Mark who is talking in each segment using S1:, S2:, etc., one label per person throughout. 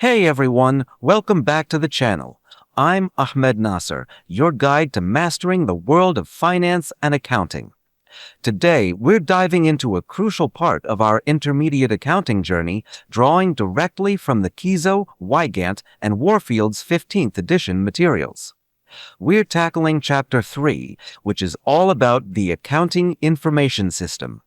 S1: Hey everyone, welcome back to the channel. I'm Ahmed Nasser, your guide to mastering the world of finance and accounting. Today, we're diving into a crucial part of our intermediate accounting journey, drawing directly from the Kiso, Wygant, and Warfield's 15th edition materials. We're tackling Chapter 3, which is all about the Accounting Information System.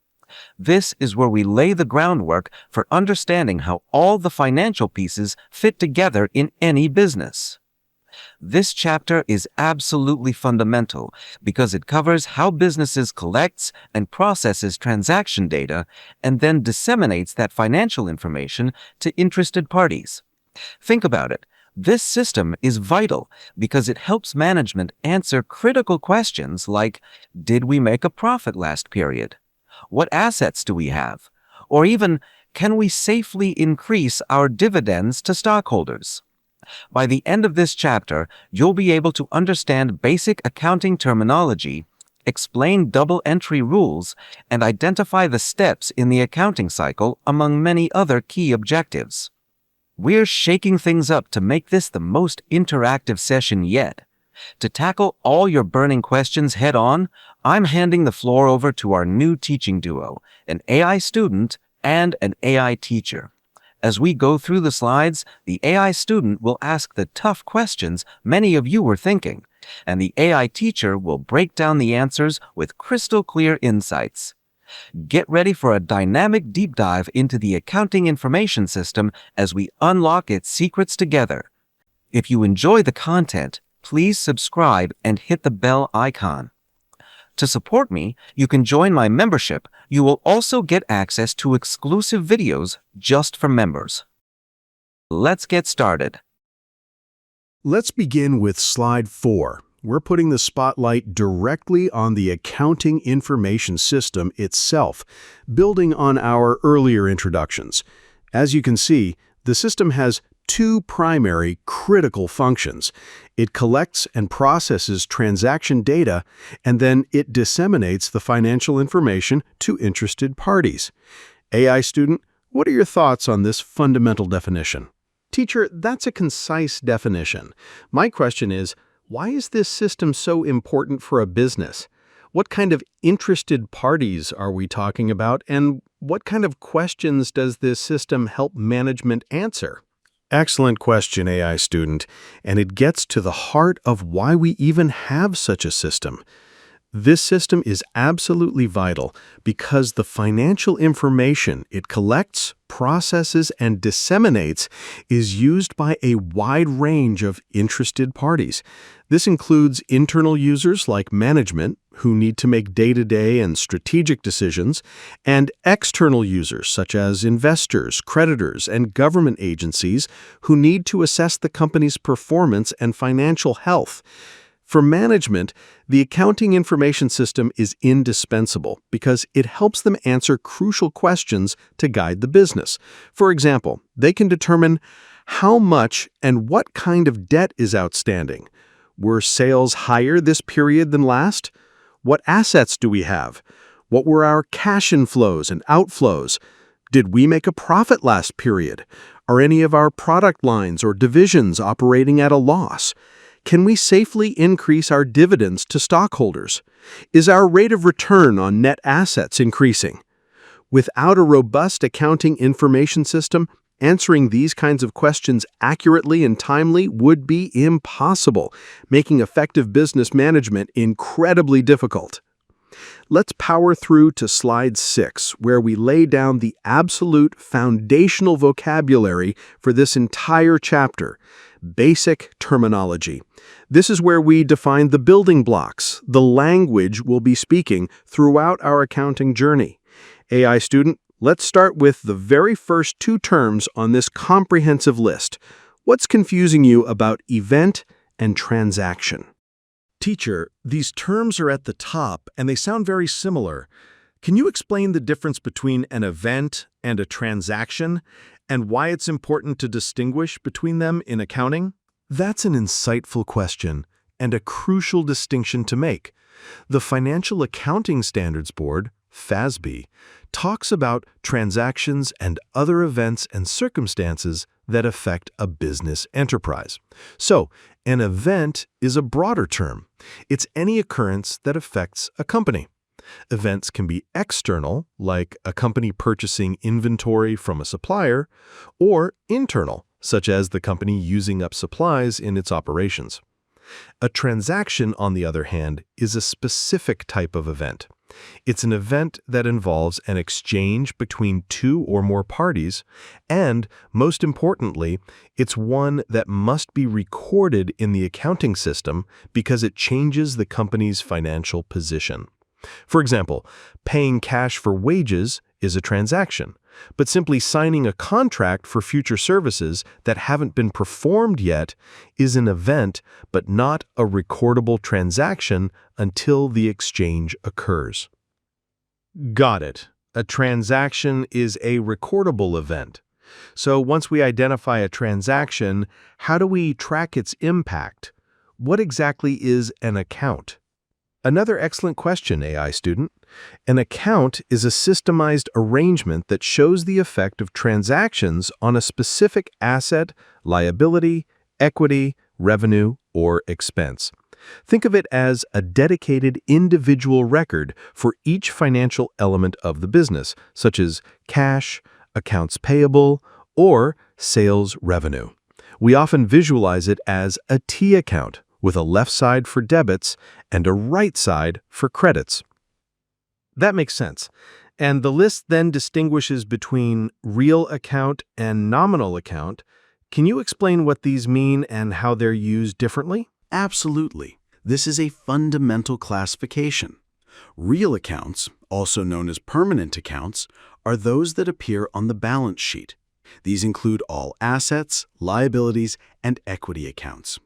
S1: This is where we lay the groundwork for understanding how all the financial pieces fit together in any business. This chapter is absolutely fundamental because it covers how businesses collects and processes transaction data and then disseminates that financial information to interested parties. Think about it. This system is vital because it helps management answer critical questions like, did we make a profit last period? What assets do we have? Or even, can we safely increase our dividends to stockholders? By the end of this chapter, you'll be able to understand basic accounting terminology, explain double entry rules, and identify the steps in the accounting cycle among many other key objectives. We're shaking things up to make this the most interactive session yet. To tackle all your burning questions head on, I'm handing the floor over to our new teaching duo, an AI student and an AI teacher. As we go through the slides, the AI student will ask the tough questions many of you were thinking, and the AI teacher will break down the answers with crystal clear insights. Get ready for a dynamic deep dive into the accounting information system as we unlock its secrets together. If you enjoy the content, please subscribe and hit the bell icon. To support me, you can join my membership. You will also get access to exclusive videos just for members. Let's get started.
S2: Let's begin with slide 4. We're putting the spotlight directly on the accounting information system itself, building on our earlier introductions. As you can see, the system has two primary critical functions. It collects and processes transaction data, and then it disseminates the financial information to interested parties. AI student, what are your thoughts on this fundamental definition? Teacher, that's a concise definition. My question is, why is this system so important for a business? What kind of interested parties are we talking about, and what kind of questions does this system help management answer? Excellent question, AI student, and it gets to the heart of why we even have such a system. This system is absolutely vital because the financial information it collects, processes, and disseminates is used by a wide range of interested parties. This includes internal users like management, who need to make day-to-day and strategic decisions, and external users such as investors, creditors, and government agencies who need to assess the company's performance and financial health. For management, the accounting information system is indispensable because it helps them answer crucial questions to guide the business. For example, they can determine how much and what kind of debt is outstanding. Were sales higher this period than last? What assets do we have? What were our cash inflows and outflows? Did we make a profit last period? Are any of our product lines or divisions operating at a loss? Can we safely increase our dividends to stockholders? Is our rate of return on net assets increasing? Without a robust accounting information system, answering these kinds of questions accurately and timely would be impossible, making effective business management incredibly difficult. Let's power through to slide 6, where we lay down the absolute foundational vocabulary for this entire chapter: basic terminology. This is where we define the building blocks, the language we'll be speaking throughout our accounting journey. AI student, let's start with the very first two terms on this comprehensive list. What's confusing you about event and transaction? Teacher, these terms are at the top and they sound very similar. Can you explain the difference between an event and a transaction, and why it's important to distinguish between them in accounting? That's an insightful question and a crucial distinction to make. The Financial Accounting Standards Board, FASB, talks about transactions and other events and circumstances that affect a business enterprise. So, an event is a broader term. It's any occurrence that affects a company. Events can be external, like a company purchasing inventory from a supplier, or internal, such as the company using up supplies in its operations. A transaction, on the other hand, is a specific type of event. It's an event that involves an exchange between two or more parties, and, most importantly, it's one that must be recorded in the accounting system because it changes the company's financial position. For example, paying cash for wages is a transaction, but simply signing a contract for future services that haven't been performed yet is an event but not a recordable transaction until the exchange occurs. Got it. A transaction is a recordable event. So once we identify a transaction, how do we track its impact? What exactly is an account? Another excellent question, AI student. An account is a systemized arrangement that shows the effect of transactions on a specific asset, liability, equity, revenue, or expense. Think of it as a dedicated individual record for each financial element of the business, such as cash, accounts payable, or sales revenue. We often visualize it as a T account, with a left side for debits and a right side for credits. That makes sense. And the list then distinguishes between real account and nominal account. Can you explain what these mean and how they're used differently?
S3: Absolutely. This is a fundamental classification. Real accounts, also known as permanent accounts, are those that appear on the balance sheet. These include all assets, liabilities, and equity accounts.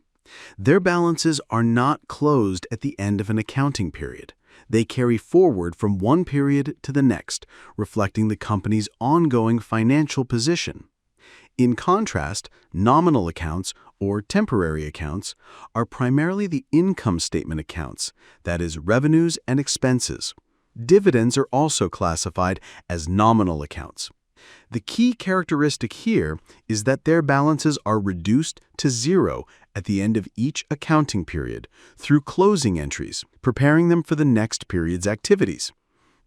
S3: Their balances are not closed at the end of an accounting period. They carry forward from one period to the next, reflecting the company's ongoing financial position. In contrast, nominal accounts, or temporary accounts, are primarily the income statement accounts, that is, revenues and expenses. Dividends are also classified as nominal accounts. The key characteristic here is that their balances are reduced to zero at the end of each accounting period through closing entries, preparing them for the next period's activities.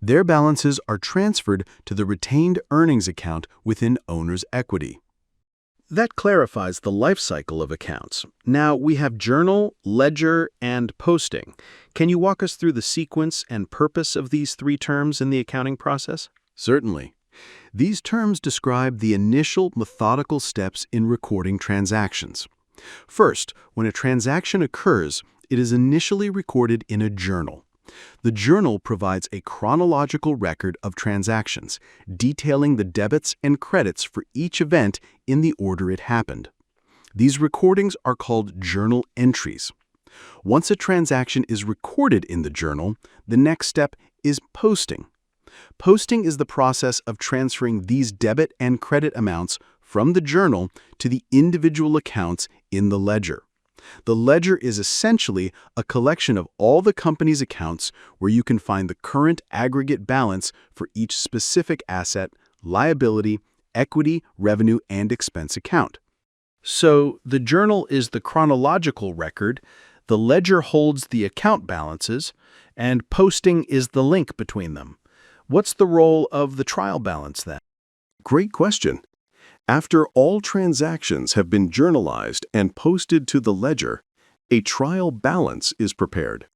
S3: Their balances are transferred to the retained earnings account within owner's equity. That clarifies the life cycle of accounts. Now we have journal, ledger, and posting. Can you walk us through the sequence and purpose of these three terms in the accounting process? Certainly. These terms describe the initial methodical steps in recording transactions. First, when a transaction occurs, it is initially recorded in a journal. The journal provides a chronological record of transactions, detailing the debits and credits for each event in the order it happened. These recordings are called journal entries. Once a transaction is recorded in the journal, the next step is posting. Posting is the process of transferring these debit and credit amounts from the journal to the individual accounts in the ledger. The ledger is essentially a collection of all the company's accounts where you can find the current aggregate balance for each specific asset, liability, equity, revenue, and expense account. So the journal is the chronological record, the ledger holds the account balances, and posting is the link between them. What's the role of the trial balance then?
S4: Great question. After all transactions have been journalized and posted to the ledger, a trial balance is prepared.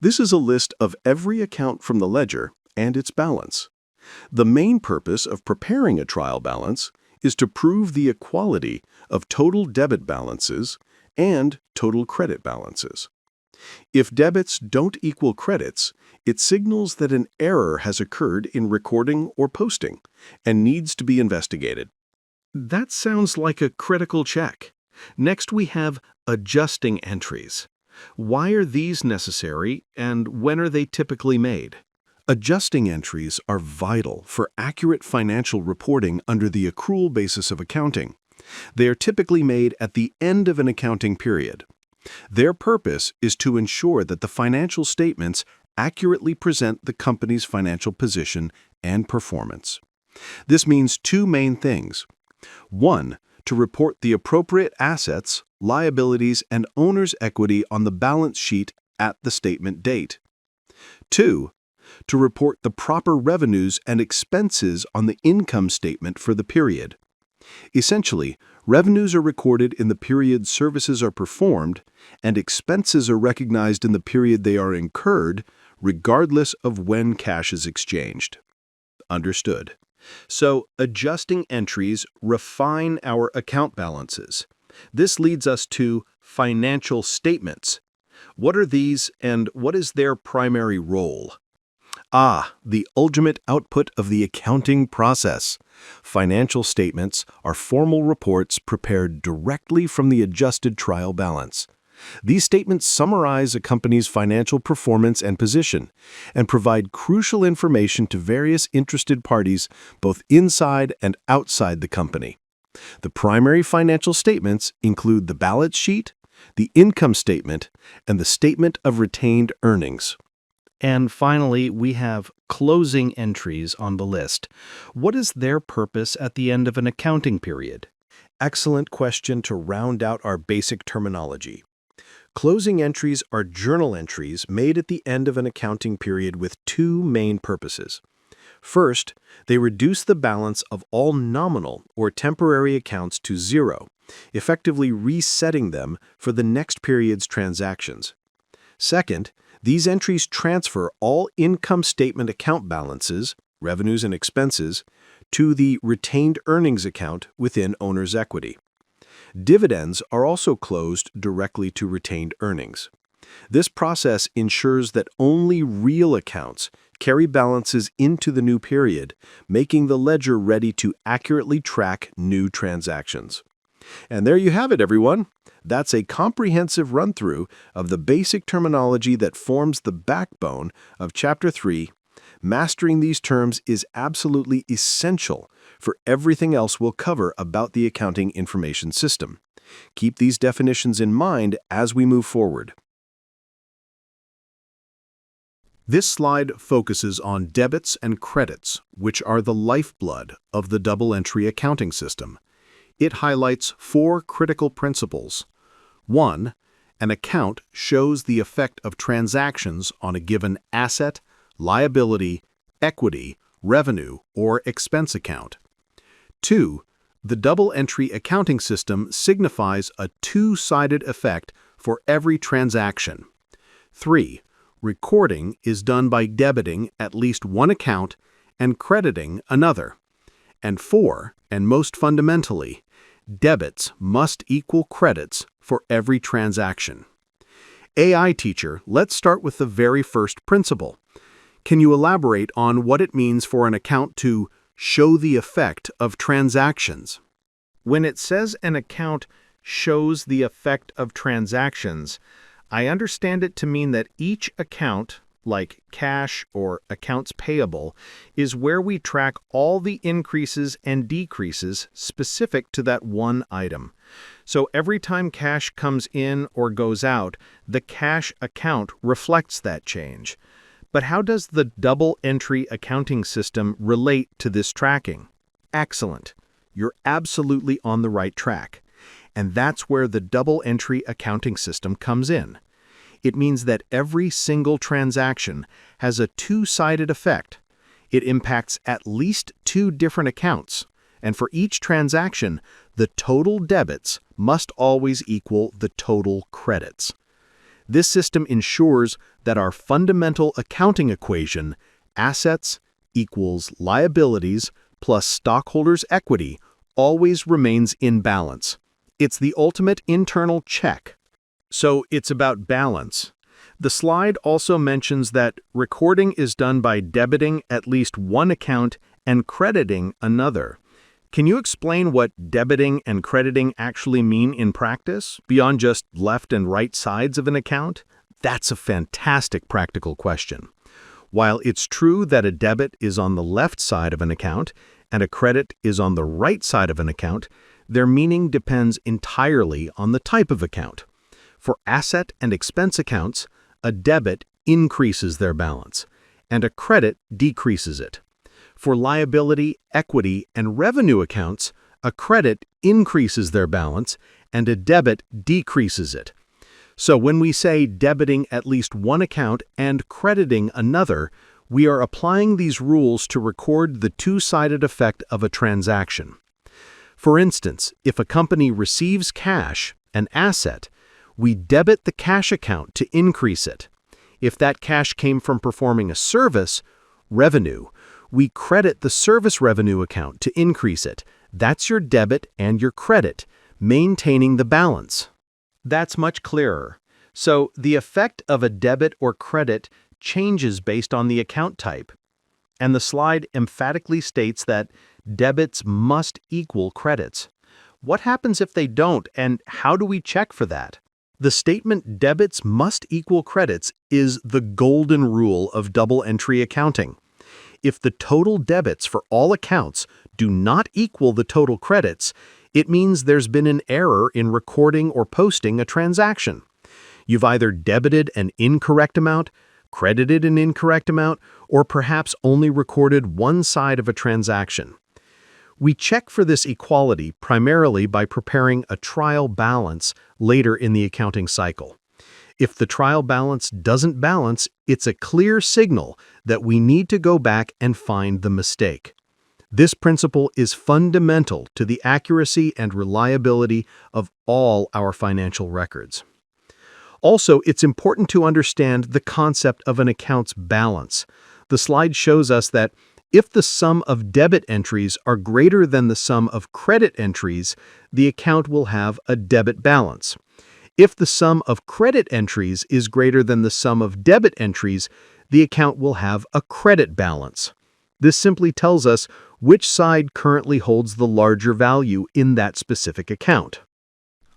S4: This is a list of every account from the ledger and its balance. The main purpose of preparing a trial balance is to prove the equality of total debit balances and total credit balances. If debits don't equal credits, it signals that an error has occurred in recording or posting and needs to be investigated.
S2: That sounds like a critical check. Next, we have adjusting entries. Why are these necessary, and when are they typically made?
S4: Adjusting entries are vital for accurate financial reporting under the accrual basis of accounting. They are typically made at the end of an accounting period. Their purpose is to ensure that the financial statements accurately present the company's financial position and performance. This means two main things. One, to report the appropriate assets, liabilities, and owner's equity on the balance sheet at the statement date. 2. To report the proper revenues and expenses on the income statement for the period. Essentially, revenues are recorded in the period services are performed, and expenses are recognized in the period they are incurred, regardless of when cash is exchanged. Understood. So, adjusting entries refine our account balances. This leads us to financial statements. What are these, and what is their primary role? The ultimate output of the accounting process. Financial statements are formal reports prepared directly from the adjusted trial balance. These statements summarize a company's financial performance and position, and provide crucial information to various interested parties, both inside and outside the company. The primary financial statements include the balance sheet, the income statement, and the statement of retained earnings.
S2: And finally, we have closing entries on the list. What is their purpose at the end of an accounting period?
S4: Excellent question to round out our basic terminology. Closing entries are journal entries made at the end of an accounting period with two main purposes. First, they reduce the balance of all nominal or temporary accounts to zero, effectively resetting them for the next period's transactions. Second, these entries transfer all income statement account balances, revenues and expenses, to the retained earnings account within owner's equity. Dividends are also closed directly to retained earnings. This process ensures that only real accounts carry balances into the new period, making the ledger ready to accurately track new transactions. And there you have it, everyone. That's a comprehensive run-through of the basic terminology that forms the backbone of Chapter 3. Mastering these terms is absolutely essential for everything else we'll cover about the accounting information system. Keep these definitions in mind as we move forward. This slide focuses on debits and credits, which are the lifeblood of the double-entry accounting system. It highlights 4 critical principles. 1. An account shows the effect of transactions on a given asset, liability, equity, revenue, or expense account. 2. The double-entry accounting system signifies a two-sided effect for every transaction. 3. Recording is done by debiting at least one account and crediting another. And 4, and most fundamentally, debits must equal credits for every transaction. AI teacher, let's start with the very first principle. Can you elaborate on what it means for an account to show the effect of transactions?
S2: When it says an account shows the effect of transactions, I understand it to mean that each account, like cash or accounts payable, is where we track all the increases and decreases specific to that one item. So every time cash comes in or goes out, the cash account reflects that change. But how does the double-entry accounting system relate to this tracking? Excellent. You're absolutely on the right track. And that's where the double-entry accounting system comes in. It means that every single transaction has a two-sided effect. It impacts at least 2 different accounts, and for each transaction, the total debits must always equal the total credits. This system ensures that our fundamental accounting equation, assets equals liabilities plus stockholders' equity, always remains in balance. It's the ultimate internal check. So it's about balance. The slide also mentions that recording is done by debiting at least one account and crediting another. Can you explain what debiting and crediting actually mean in practice, beyond just left and right sides of an account? That's a fantastic practical question. While it's true that a debit is on the left side of an account and a credit is on the right side of an account, their meaning depends entirely on the type of account. For asset and expense accounts, a debit increases their balance, and a credit decreases it. For liability, equity, and revenue accounts, A credit increases their balance, and a debit decreases it. So when we say debiting at least one account and crediting another, we are applying these rules to record the two-sided effect of a transaction. For instance, if a company receives cash, an asset, we debit the cash account to increase it. If that cash came from performing a service, revenue, we credit the service revenue account to increase it. That's your debit and your credit, maintaining the balance. That's much clearer. So the effect of a debit or credit changes based on the account type. And the slide emphatically states that debits must equal credits. What happens if they don't, and how do we check for that? The statement debits must equal credits is the golden rule of double-entry accounting. If the total debits for all accounts do not equal the total credits, it means there's been an error in recording or posting a transaction. You've either debited an incorrect amount, credited an incorrect amount, or perhaps only recorded one side of a transaction. We check for this equality primarily by preparing a trial balance later in the accounting cycle. If the trial balance doesn't balance, it's a clear signal that we need to go back and find the mistake. This principle is fundamental to the accuracy and reliability of all our financial records. Also, it's important to understand the concept of an account's balance. The slide shows us that if the sum of debit entries are greater than the sum of credit entries, the account will have a debit balance. If the sum of credit entries is greater than the sum of debit entries, the account will have a credit balance. This simply tells us which side currently holds the larger value in that specific account.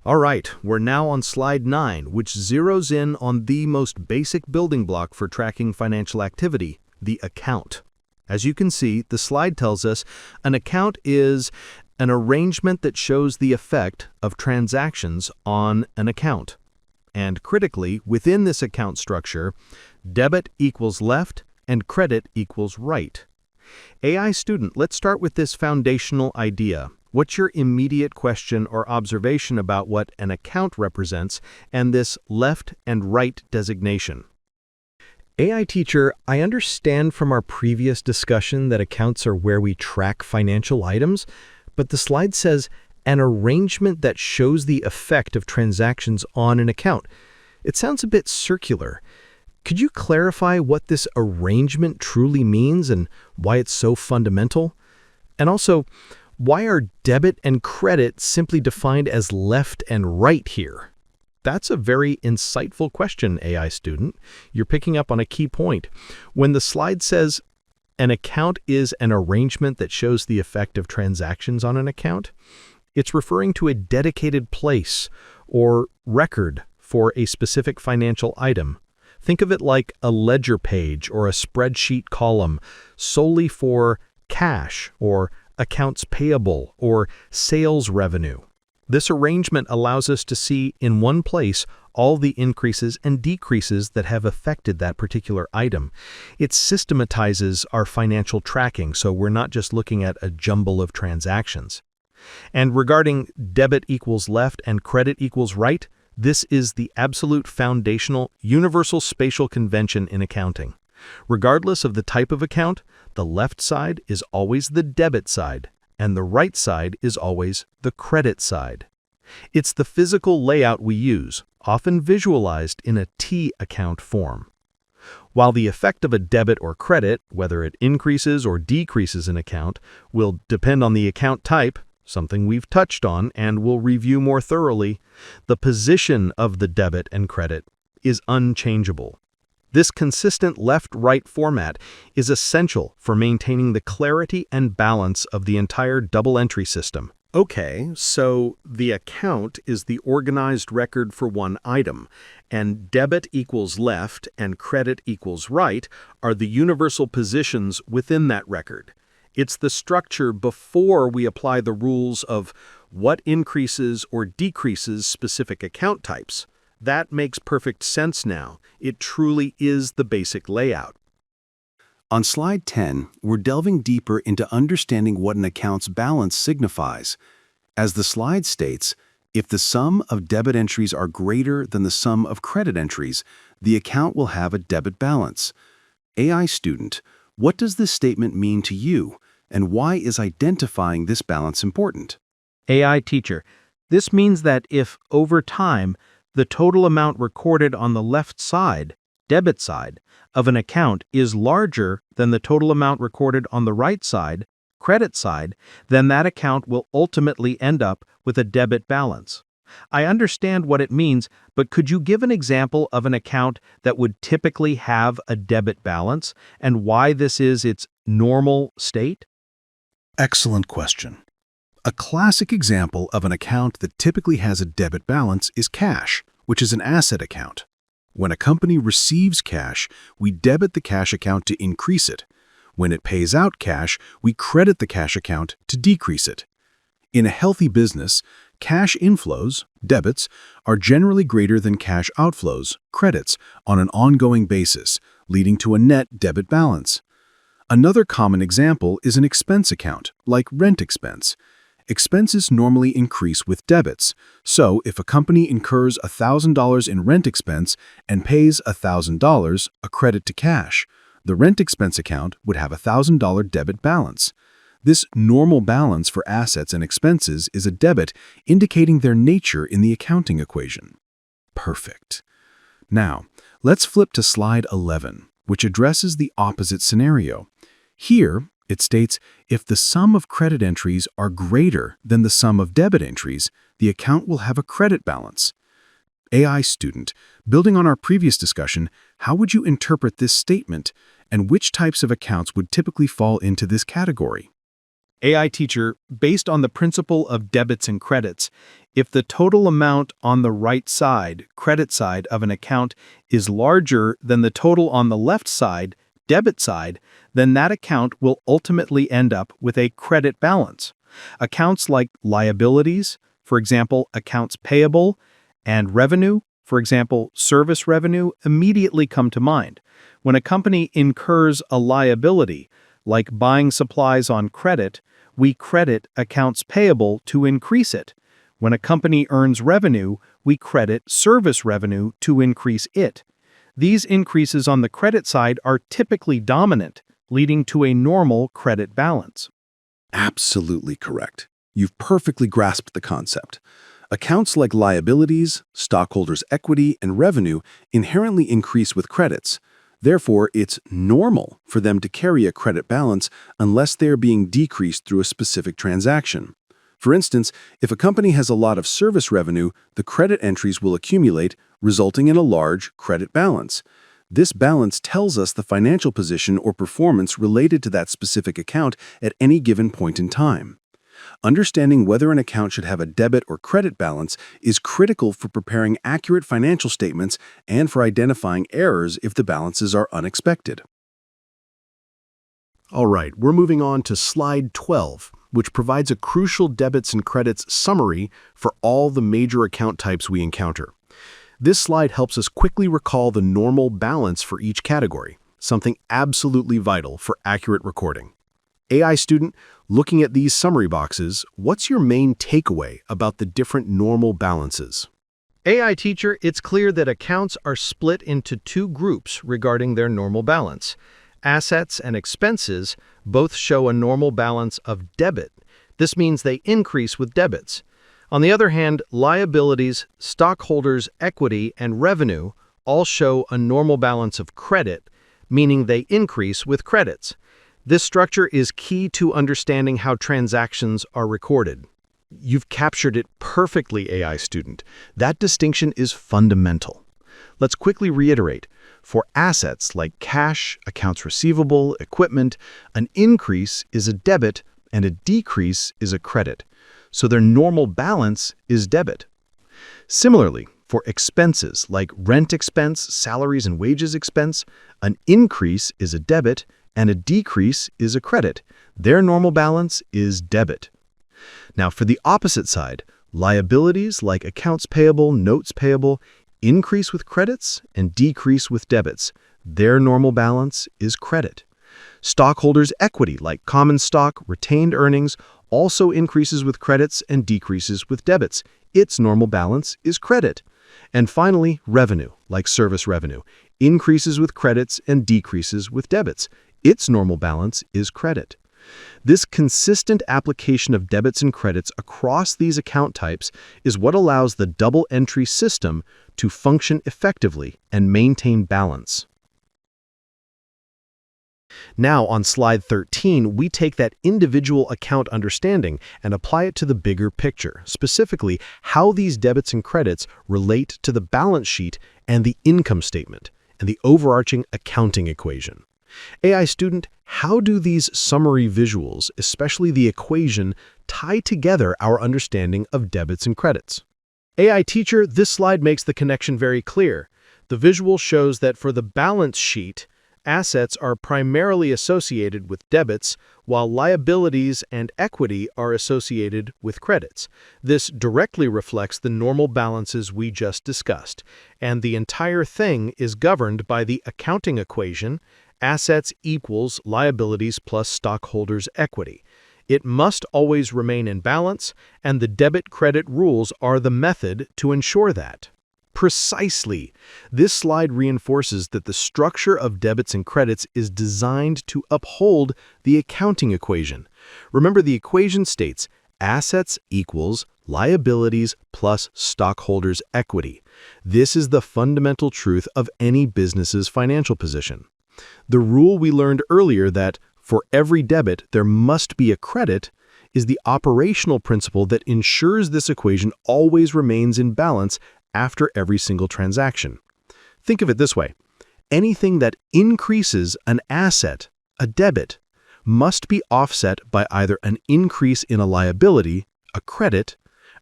S2: All right, we're now on slide 9, which zeroes in on the most basic building block for tracking financial activity, the account. As you can see, the slide tells us an account is an arrangement that shows the effect of transactions on an account. And critically, within this account structure, debit equals left and credit equals right. AI student, let's start with this foundational idea. What's your immediate question or observation about what an account represents and this left and right designation? AI teacher, I understand from our previous discussion that accounts are where we track financial items, but the slide says an arrangement that shows the effect of transactions on an account. It sounds a bit circular. Could you clarify what this arrangement truly means and why it's so fundamental? And also, why are debit and credit simply defined as left and right here? That's a very insightful question, AI student. You're picking up on a key point. When the slide says an account is an arrangement that shows the effect of transactions on an account, it's referring to a dedicated place or record for a specific financial item. Think of it like a ledger page or a spreadsheet column solely for cash or accounts payable or sales revenue. This arrangement allows us to see in one place all the increases and decreases that have affected that particular item. It systematizes our financial tracking, so we're not just looking at a jumble of transactions. And regarding debit equals left and credit equals right, this is the absolute foundational universal spatial convention in accounting. Regardless of the type of account, the left side is always the debit side, and the right side is always the credit side. It's the physical layout we use, often visualized in a T account form. While the effect of a debit or credit, whether it increases or decreases an account, will depend on the account type, something we've touched on and will review more thoroughly, the position of the debit and credit is unchangeable. This consistent left-right format is essential for maintaining the clarity and balance of the entire double-entry system. Okay, so the account is the organized record for one item, and debit equals left and credit equals right are the universal positions within that record. It's the structure before we apply the rules of what increases or decreases specific account types. That makes perfect sense now. It truly is the basic layout.
S3: On slide 10, we're delving deeper into understanding what an account's balance signifies.
S2: As the slide states, if the sum of debit entries are greater than the sum of credit entries, the account will have a debit balance. AI student, what does this statement mean to you, and why is identifying this balance important?
S5: AI teacher, this means that if, over time, the total amount recorded on the left side, debit side, of an account is larger than the total amount recorded on the right side, credit side, then that account will ultimately end up with a debit balance. I understand what it means, but could you give an example of an account that would typically have a debit balance and why this is its normal state?
S2: Excellent question. A classic example of an account that typically has a debit balance is cash, which is an asset account. When a company receives cash, we debit the cash account to increase it. When it pays out cash, we credit the cash account to decrease it. In a healthy business, cash inflows, debits, are generally greater than cash outflows, credits, on an ongoing basis, leading to a net debit balance. Another common example is an expense account, like rent expense. Expenses normally increase with debits, so if a company incurs $1,000 in rent expense and pays $1,000, a credit to cash, the rent expense account would have a $1,000 debit balance. This normal balance for assets and expenses is a debit, indicating their nature in the accounting equation. Perfect. Now, let's flip to slide 11, which addresses the opposite scenario. Here, it states, if the sum of credit entries are greater than the sum of debit entries, the account will have a credit balance. AI student, building on our previous discussion, how would you interpret this statement, and which types of accounts would typically fall into this category?
S5: AI teacher, based on the principle of debits and credits, if the total amount on the right side, credit side of an account is larger than the total on the left side, debit side, then that account will ultimately end up with a credit balance. Accounts like liabilities, for example, accounts payable, and revenue, for example, service revenue, immediately come to mind. When a company incurs a liability, like buying supplies on credit, we credit accounts payable to increase it. When a company earns revenue, we credit service revenue to increase it. These increases on the credit side are typically dominant, leading to a normal credit balance.
S3: Absolutely correct. You've perfectly grasped the concept. Accounts like liabilities, stockholders' equity, and revenue inherently increase with credits. Therefore, it's normal for them to carry a credit balance unless they are being decreased through a specific transaction. For instance, if a company has a lot of service revenue, the credit entries will accumulate, resulting in a large credit balance. This balance tells us the financial position or performance related to that specific account at any given point in time. Understanding whether an account should have a debit or credit balance is critical for preparing accurate financial statements and for identifying errors if the balances are unexpected.
S2: All right, we're moving on to slide 12, which provides a crucial debits and credits summary for all the major account types we encounter. This slide helps us quickly recall the normal balance for each category, something absolutely vital for accurate recording. AI student, looking at these summary boxes, what's your main takeaway about the different normal balances?
S5: AI teacher, it's clear that accounts are split into two groups regarding their normal balance. Assets and expenses both show a normal balance of debit. This means they increase with debits. On the other hand, liabilities, stockholders' equity, and revenue all show a normal balance of credit, meaning they increase with credits. This structure is key to understanding how transactions are recorded.
S2: You've captured it perfectly, AI student. That distinction is fundamental. Let's quickly reiterate. For assets like cash, accounts receivable, equipment, an increase is a debit and a decrease is a credit. So their normal balance is debit. Similarly, for expenses like rent expense, salaries and wages expense, an increase is a debit and a decrease is a credit. Their normal balance is debit. Now, for the opposite side, liabilities like accounts payable, notes payable, increase with credits and decrease with debits. Their normal balance is credit. Stockholders' equity like common stock, retained earnings, also increases with credits and decreases with debits. Its normal balance is credit. And finally, revenue, like service revenue, increases with credits and decreases with debits. Its normal balance is credit. This consistent application of debits and credits across these account types is what allows the double entry system to function effectively and maintain balance. Now, on slide 13, we take that individual account understanding and apply it to the bigger picture, specifically how these debits and credits relate to the balance sheet and the income statement, and the overarching accounting equation. AI student, how do these summary visuals, especially the equation, tie together our understanding of debits and credits? AI teacher, this slide makes the connection very clear. The visual shows that for the balance sheet, assets are primarily associated with debits, while liabilities and equity are associated with credits. This directly reflects the normal balances we just discussed, and the entire thing is governed by the accounting equation, assets equals liabilities plus stockholders' equity. It must always remain in balance, and the debit-credit rules are the method to ensure that. Precisely. This slide reinforces that the structure of debits and credits is designed to uphold the accounting equation. Remember, the equation states assets equals liabilities plus stockholders' equity. This is the fundamental truth of any business's financial position. The rule we learned earlier that for every debit there must be a credit is the operational principle that ensures this equation always remains in balance after every single transaction. Think of it this way. Anything that increases an asset, a debit, must be offset by either an increase in a liability, a credit,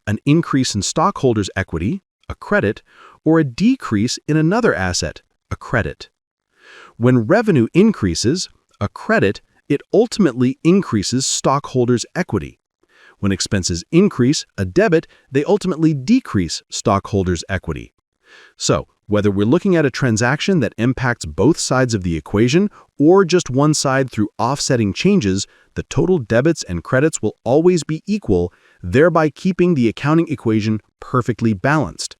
S2: an increase in stockholders' equity, a credit, or a decrease in another asset, a credit. When revenue increases, a credit, it ultimately increases stockholders' equity. When expenses increase, a debit, they ultimately decrease stockholders' equity. So, whether we're looking at a transaction that impacts both sides of the equation or just one side through offsetting changes, the total debits and credits will always be equal, thereby keeping the accounting equation perfectly balanced.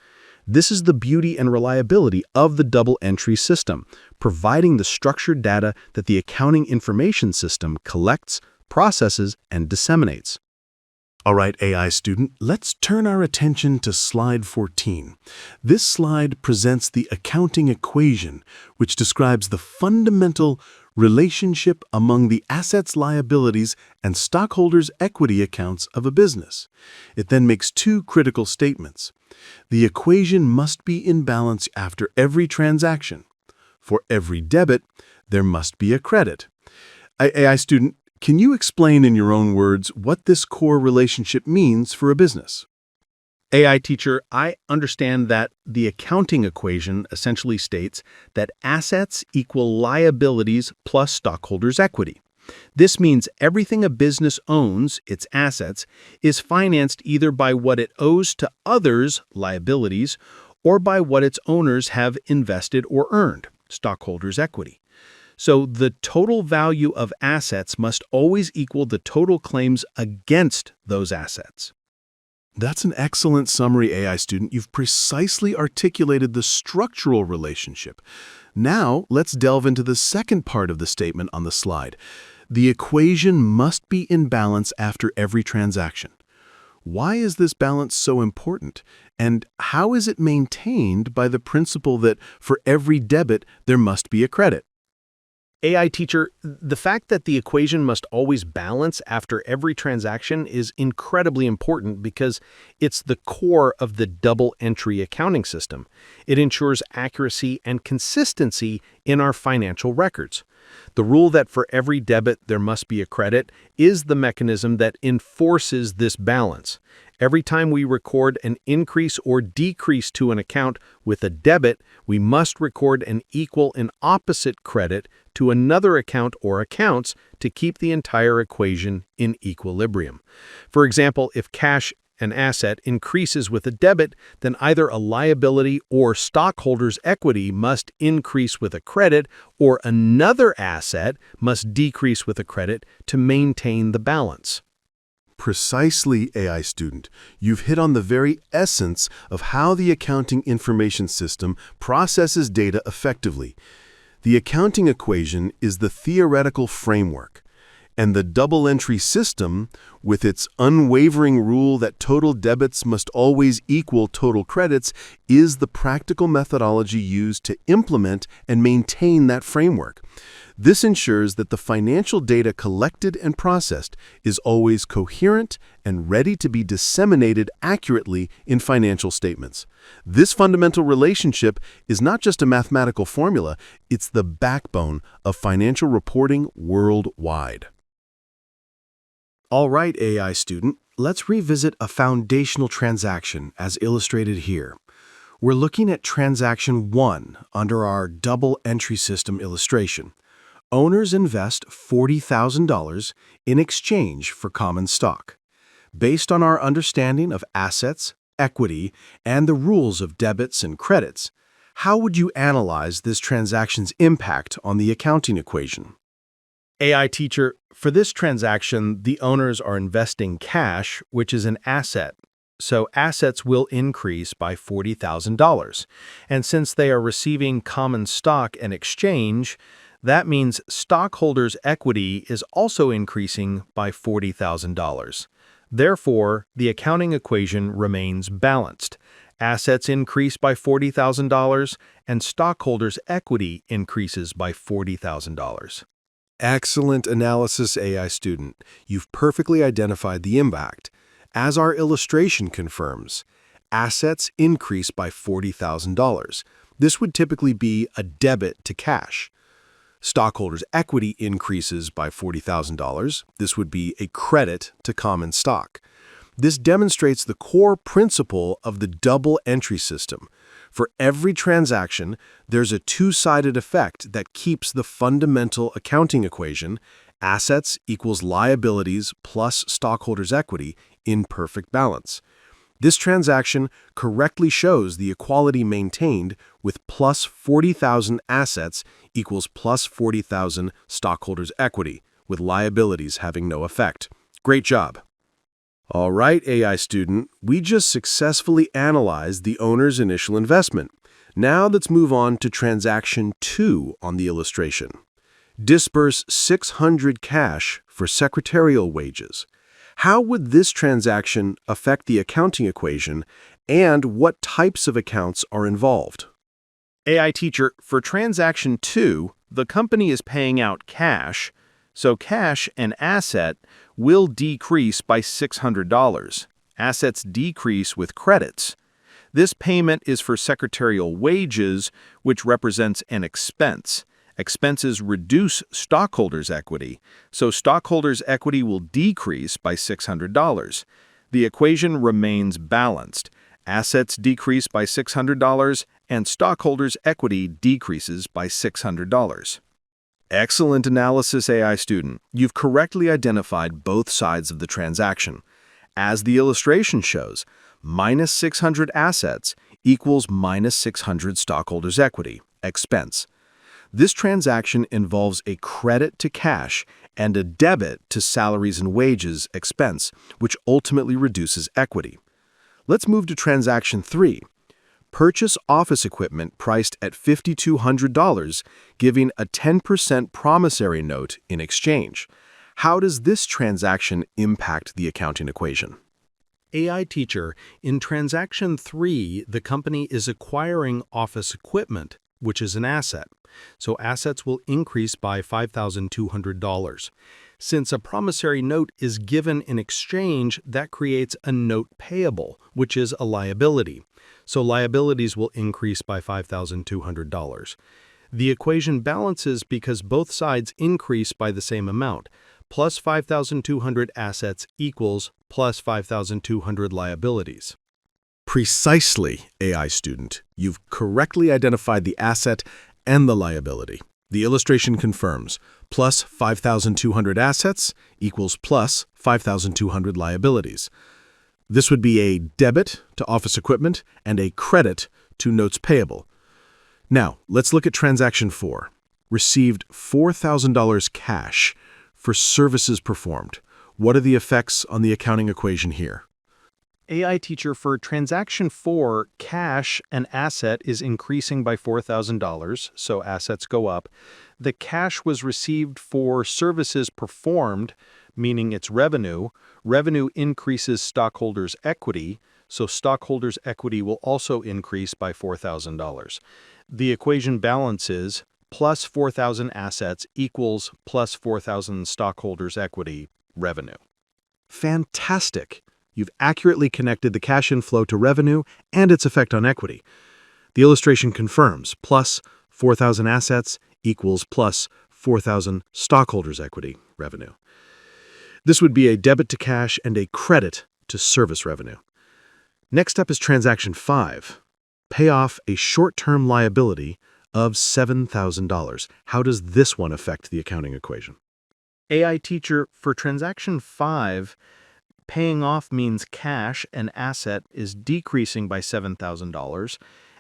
S2: This is the beauty and reliability of the double entry system, providing the structured data that the accounting information system collects, processes, and disseminates.
S4: All right, AI student, let's turn our attention to slide 14. This slide presents the accounting equation, which describes the fundamental relationship among the assets, liabilities, and stockholders' equity accounts of a business. It then makes two critical statements. The equation must be in balance after every transaction. For every debit, there must be a credit. AI student, can you explain in your own words what this core relationship means for a business?
S5: AI teacher, I understand that the accounting equation essentially states that assets equal liabilities plus stockholders' equity. This means everything a business owns, its assets, is financed either by what it owes to others, liabilities, or by what its owners have invested or earned, stockholders' equity. So the total value of assets must always equal the total claims against those assets.
S4: That's an excellent summary, AI student. You've precisely articulated the structural relationship. Now, let's delve into the second part of the statement on the slide. The equation must be in balance after every transaction. Why is this balance so important? And how is it maintained by the principle that for every debit, there must be a credit?
S5: AI teacher, the fact that the equation must always balance after every transaction is incredibly important because it's the core of the double entry accounting system. It ensures accuracy and consistency in our financial records. The rule that for every debit there must be a credit is the mechanism that enforces this balance. Every time we record an increase or decrease to an account with a debit, we must record an equal and opposite credit to another account or accounts to keep the entire equation in equilibrium. For example, if cash, an asset, increases with a debit, then either a liability or stockholders' equity must increase with a credit, or another asset must decrease with a credit to maintain the balance.
S4: Precisely, AI student. You've hit on the very essence of how the accounting information system processes data effectively. The accounting equation is the theoretical framework, and the double-entry system, with its unwavering rule that total debits must always equal total credits, is the practical methodology used to implement and maintain that framework. This ensures that the financial data collected and processed is always coherent and ready to be disseminated accurately in financial statements. This fundamental relationship is not just a mathematical formula, it's the backbone of financial reporting worldwide.
S3: All right, AI student, let's revisit a foundational transaction as illustrated here. We're looking at transaction 1 under our double entry system illustration. Owners invest $40,000 in exchange for common stock. Based on our understanding of assets, equity, and the rules of debits and credits, how would you analyze this transaction's impact on the accounting equation?
S5: AI teacher, for this transaction, the owners are investing cash, which is an asset. So assets will increase by $40,000. And since they are receiving common stock in exchange, that means stockholders' equity is also increasing by $40,000. Therefore, the accounting equation remains balanced. Assets increase by $40,000 and stockholders' equity increases by $40,000.
S3: Excellent analysis, AI student. You've perfectly identified the impact. As our illustration confirms, assets increase by $40,000. This would typically be a debit to cash. Stockholders' equity increases by $40,000. This would be a credit to common stock. This demonstrates the core principle of the double entry system. For every transaction, there's a two-sided effect that keeps the fundamental accounting equation, assets equals liabilities plus stockholders' equity, in perfect balance. This transaction correctly shows the equality maintained with plus 40,000 assets equals plus 40,000 stockholders' equity, with liabilities having no effect. Great job. All right, AI student, we just successfully analyzed the owner's initial investment. Now let's move on to transaction 2 on the illustration. Disburse $600 cash for secretarial wages. How would this transaction affect the accounting equation, and what types of accounts are involved?
S5: AI teacher, for transaction 2, the company is paying out cash, so cash, an asset, will decrease by $600. Assets decrease with credits. This payment is for secretarial wages, which represents an expense. Expenses reduce stockholders' equity, so stockholders' equity will decrease by $600. The equation remains balanced. Assets decrease by $600, and stockholders' equity decreases by $600. Excellent analysis, AI student. You've correctly identified both sides of the transaction. As the illustration shows, minus 600 assets equals minus 600 stockholders' equity, expense. This transaction involves a credit to cash and a debit to salaries and wages expense, which ultimately reduces equity. Let's move to transaction 3. Purchase office equipment priced at $5,200, giving a 10% promissory note in exchange. How does this transaction impact the accounting equation? AI teacher, in transaction 3, the company is acquiring office equipment, which is an asset. So assets will increase by $5,200. Since a promissory note is given in exchange, that creates a note payable, which is a liability. So liabilities will increase by $5,200. The equation balances because both sides increase by the same amount. Plus 5,200 assets equals plus 5,200 liabilities.
S3: Precisely, AI student. You've correctly identified the asset and the liability. The illustration confirms plus 5,200 assets equals plus 5,200 liabilities. This would be a debit to office equipment and a credit to notes payable. Now, let's look at transaction 4. Received $4,000 cash for services performed.
S2: What are the effects on the accounting equation here?
S5: AI teacher, for transaction 4, cash, an asset, is increasing by $4,000, so assets go up. The cash was received for services performed, meaning it's revenue. Revenue increases stockholders' equity, so stockholders' equity will also increase by $4,000. The equation balances plus 4,000 assets equals plus 4,000 stockholders' equity revenue.
S2: Fantastic! You've accurately connected the cash inflow to revenue and its effect on equity. The illustration confirms plus 4,000 assets equals plus 4,000 stockholders' equity revenue. This would be a debit to cash and a credit to service revenue. Next up is transaction 5. Pay off a short-term liability of $7,000. How does this one affect the accounting equation?
S5: AI teacher, for transaction 5, paying off means cash, an asset, is decreasing by $7,000.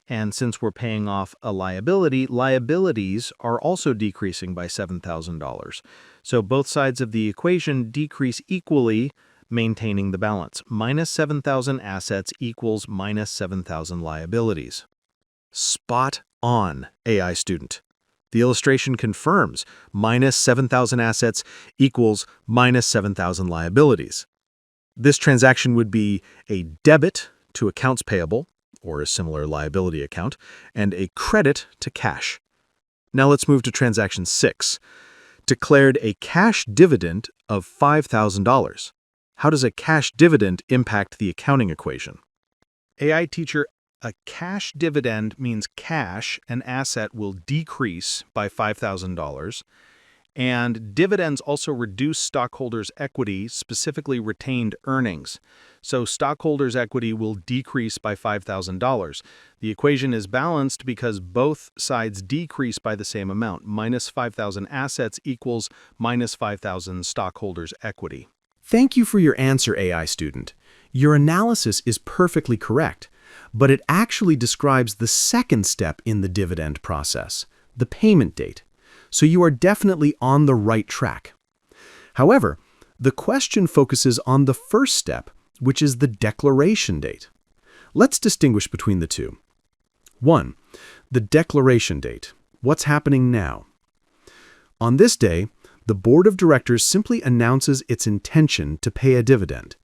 S5: And since we're paying off a liability, liabilities are also decreasing by $7,000. So both sides of the equation decrease equally, maintaining the balance. Minus 7,000 assets equals minus 7,000 liabilities.
S2: Spot on, AI student. The illustration confirms minus 7,000 assets equals minus 7,000 liabilities. This transaction would be a debit to accounts payable, or a similar liability account, and a credit to cash. Now let's move to transaction 6. Declared a cash dividend of $5,000. How does a cash dividend impact the accounting equation?
S5: AI teacher, a cash dividend means cash, an asset, will decrease by $5,000. And dividends also reduce stockholders' equity, specifically retained earnings. So stockholders' equity will decrease by $5,000. The equation is balanced because both sides decrease by the same amount. Minus 5,000 assets equals minus 5,000 stockholders' equity.
S2: Thank you for your answer, AI student. Your analysis is perfectly correct, but it actually describes the second step in the dividend process, the payment date. So you are definitely on the right track. However, the question focuses on the first step, which is the declaration date. Let's distinguish between the two. 1. The declaration date. What's happening now? On this day, the board of directors simply announces its intention to pay a dividend.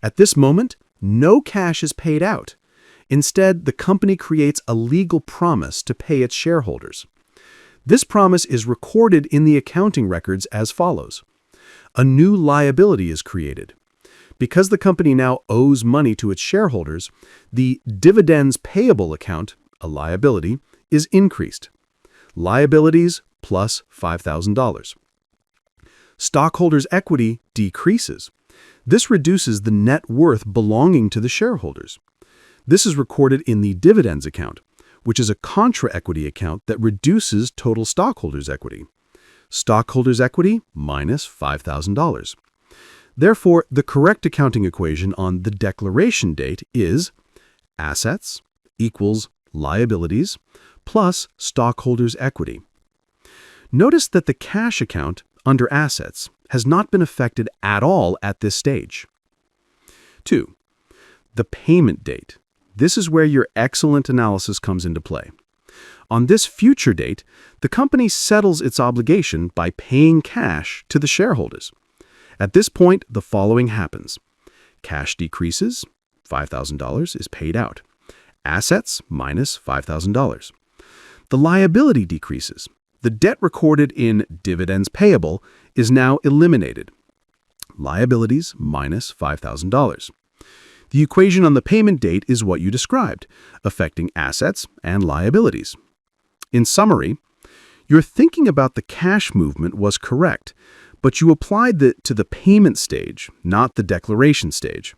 S2: At this moment, no cash is paid out. Instead, the company creates a legal promise to pay its shareholders. This promise is recorded in the accounting records as follows. A new liability is created. Because the company now owes money to its shareholders, the dividends payable account, a liability, is increased. Liabilities plus $5,000. Stockholders' equity decreases. This reduces the net worth belonging to the shareholders. This is recorded in the dividends account, which is a contra-equity account that reduces total stockholders' equity. Stockholders' equity minus $5,000. Therefore, the correct accounting equation on the declaration date is assets equals liabilities plus stockholders' equity. Notice that the cash account under assets has not been affected at all at this stage. 2. The payment date. This is where your excellent analysis comes into play. On this future date, the company settles its obligation by paying cash to the shareholders. At this point, the following happens. Cash decreases, $5,000 is paid out. Assets minus $5,000. The liability decreases. The debt recorded in dividends payable is now eliminated. Liabilities minus $5,000. The equation on the payment date is what you described, affecting assets and liabilities. In summary, your thinking about the cash movement was correct, but you applied it to the payment stage, not the declaration stage.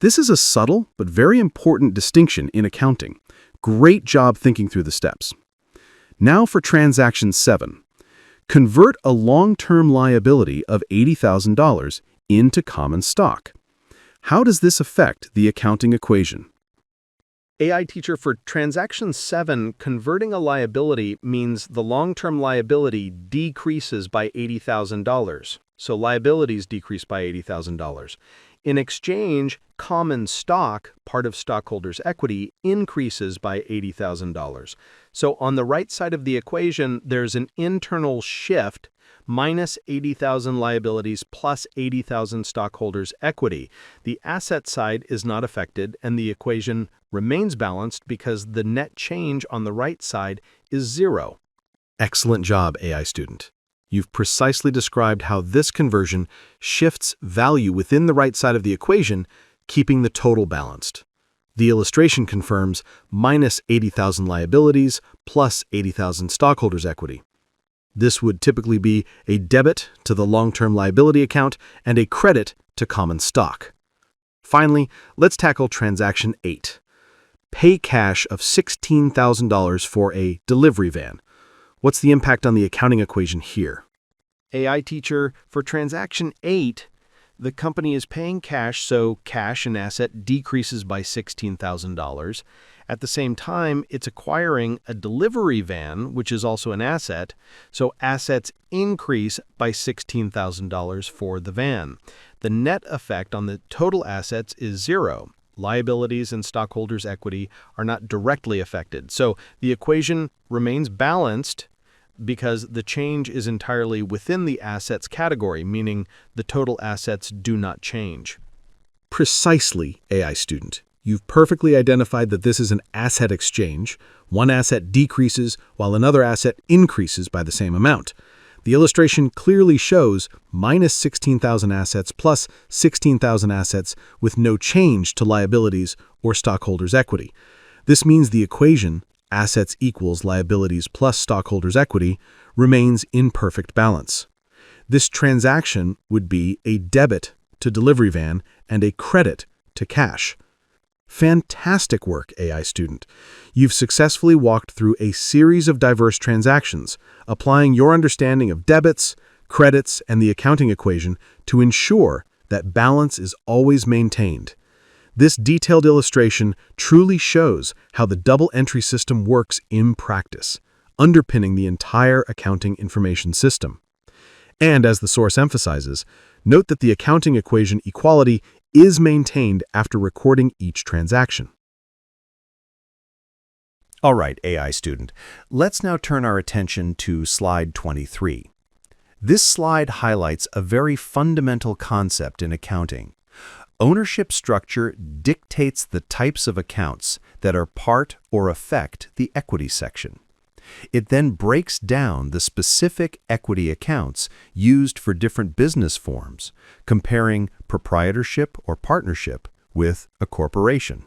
S2: This is a subtle but very important distinction in accounting. Great job thinking through the steps. Now for transaction 7. Convert a long-term liability of $80,000 into common stock. How does this affect the accounting equation?
S5: AI teacher, for transaction 7, converting a liability means the long-term liability decreases by $80,000. so liabilities decrease by $80,000. In exchange, common stock, part of stockholders' equity, increases by $80,000. So on the right side of the equation, there's an internal shift, minus 80,000 liabilities plus 80,000 stockholders' equity. The asset side is not affected, and the equation remains balanced because the net change on the right side is zero. Excellent job, AI student. You've precisely described how this conversion shifts value within the right side of the equation, keeping the total balanced. The illustration confirms minus 80,000 liabilities plus 80,000 stockholders' equity. This would typically be a debit to the long-term liability account and a credit to common stock. Finally, let's tackle transaction 8. Pay cash of $16,000 for a delivery van. What's the impact on the accounting equation here? AI teacher, for transaction 8, the company is paying cash, so cash and asset decreases by $16,000. At the same time, it's acquiring a delivery van, which is also an asset, so assets increase by $16,000 for the van. The net effect on the total assets is zero. Liabilities and stockholders' equity are not directly affected, so the equation remains balanced because the change is entirely within the assets category, meaning the total assets do not change. Precisely, AI student. You've perfectly identified that this is an asset exchange. One asset decreases while another asset increases by the same amount. The illustration clearly shows minus 16,000 assets plus 16,000 assets with no change to liabilities or stockholders' equity. This means the equation, assets equals liabilities plus stockholders' equity, remains in perfect balance. This transaction would be a debit to delivery van and a credit to cash. Fantastic work, AI student. You've successfully walked through a series of diverse transactions, applying your understanding of debits, credits, and the accounting equation to ensure that balance is always maintained. This detailed illustration truly shows how the double entry system works in practice, underpinning the entire accounting information system. And as the source emphasizes, note that the accounting equation equality is maintained after recording each transaction. All right, AI student, let's now turn our attention to slide 23. This slide highlights a very fundamental concept in accounting. Ownership structure dictates the types of accounts that are part or affect the equity section. It then breaks down the specific equity accounts used for different business forms, comparing proprietorship or partnership with a corporation.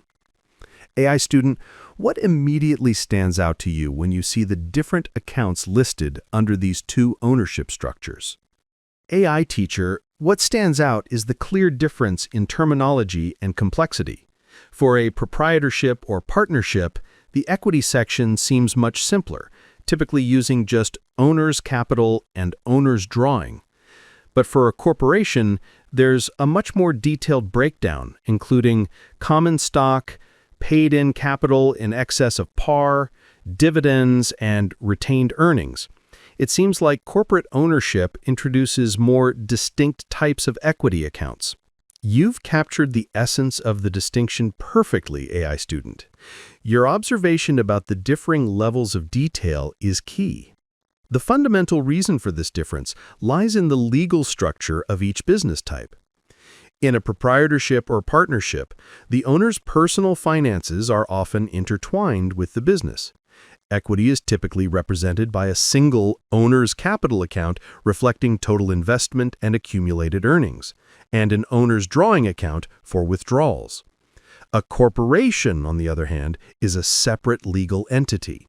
S5: AI student, what immediately stands out to you when you see the different accounts listed under these two ownership structures? AI teacher, what stands out is the clear difference in terminology and complexity. For a proprietorship or partnership, the equity section seems much simpler, typically using just owner's capital and owner's drawing. But for a corporation, there's a much more detailed breakdown, including common stock, paid-in capital in excess of par, dividends, and retained earnings. It seems like corporate ownership introduces more distinct types of equity accounts. You've captured the essence of the distinction perfectly, AI student. Your observation about the differing levels of detail is key. The fundamental reason for this difference lies in the legal structure of each business type. In a proprietorship or partnership, the owner's personal finances are often intertwined with the business. Equity is typically represented by a single owner's capital account reflecting total investment and accumulated earnings, and an owner's drawing account for withdrawals. A corporation, on the other hand, is a separate legal entity.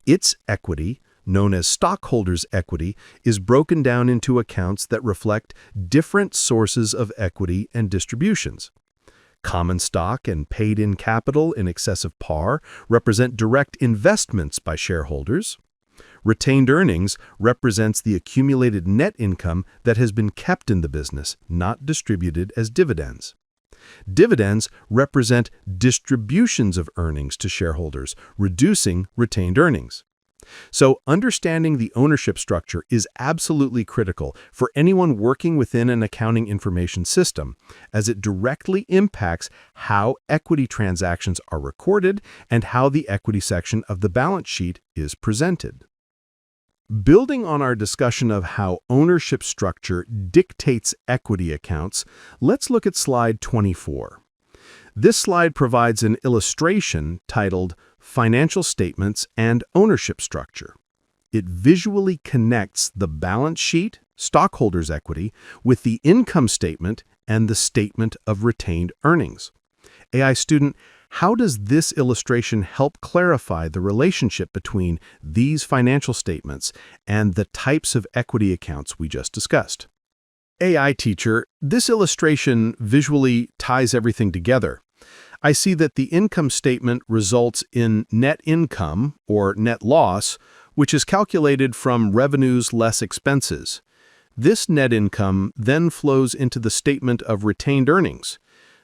S5: Its equity, known as stockholders' equity, is broken down into accounts that reflect different sources of equity and distributions. Common stock and paid-in capital in excess of par represent direct investments by shareholders. Retained earnings represents the accumulated net income that has been kept in the business, not distributed as dividends. Dividends represent distributions of earnings to shareholders, reducing retained earnings.
S2: So understanding the ownership structure is absolutely critical for anyone working within an accounting information system, as it directly impacts how equity transactions are recorded and how the equity section of the balance sheet is presented. Building on our discussion of how ownership structure dictates equity accounts, let's look at slide 24. This slide provides an illustration titled Financial Statements and Ownership Structure. It visually connects the balance sheet, stockholders' equity, with the income statement and the statement of retained earnings. AI student, how does this illustration help clarify the relationship between these financial statements and the types of equity accounts we just discussed? AI teacher, this illustration visually ties everything together. I see that the income statement results in net income, or net loss, which is calculated from revenues less expenses. This net income then flows into the statement of retained earnings.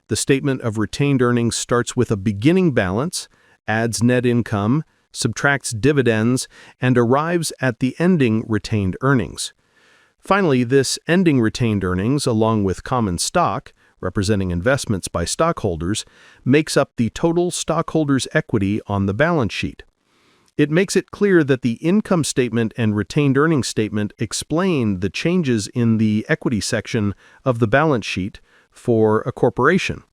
S2: The statement of retained earnings starts with a beginning balance, adds net income, subtracts dividends, and arrives at the ending retained earnings. Finally, this ending retained earnings, along with common stock, representing investments by stockholders, makes up the total stockholders' equity on the balance sheet. It makes it clear that the income statement and retained earnings statement explain the changes in the equity section of the balance sheet for a corporation.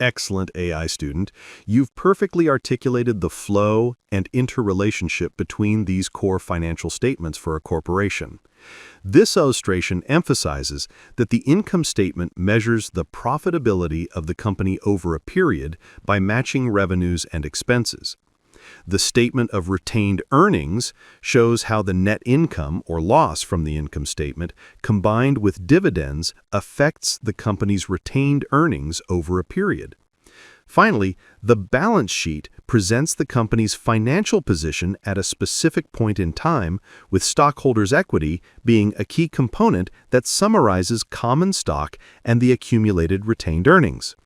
S4: Excellent, AI student. You've perfectly articulated the flow and interrelationship between these core financial statements for a corporation. This illustration emphasizes that the income statement measures the profitability of the company over a period by matching revenues and expenses. The statement of retained earnings shows how the net income or loss from the income statement combined with dividends affects the company's retained earnings over a period. Finally, the balance sheet presents the company's financial position at a specific point in time, with stockholders' equity being a key component that summarizes common stock and the accumulated retained earnings.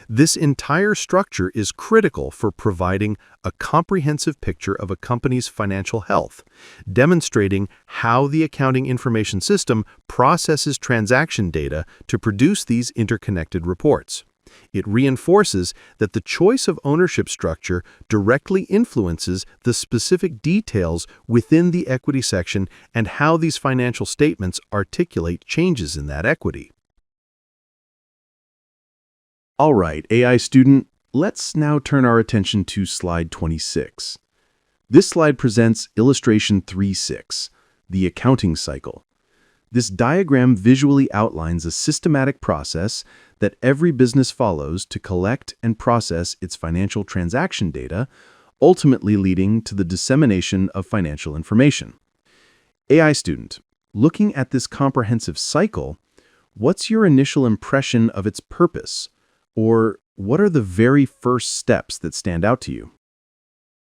S4: This entire structure is critical for providing a comprehensive picture of a company's financial health, demonstrating how the accounting information system processes transaction data to produce these interconnected reports. It reinforces that the choice of ownership structure directly influences the specific details within the equity section and how these financial statements articulate changes in that equity. All right, AI student, let's now turn our attention to slide 26. This slide presents illustration 3.6, the accounting cycle. This diagram visually outlines a systematic process that every business follows to collect and process its financial transaction data, ultimately leading to the dissemination of financial information. AI student, looking at this comprehensive cycle, what's your initial impression of its purpose? Or what are the very first steps that stand out to you?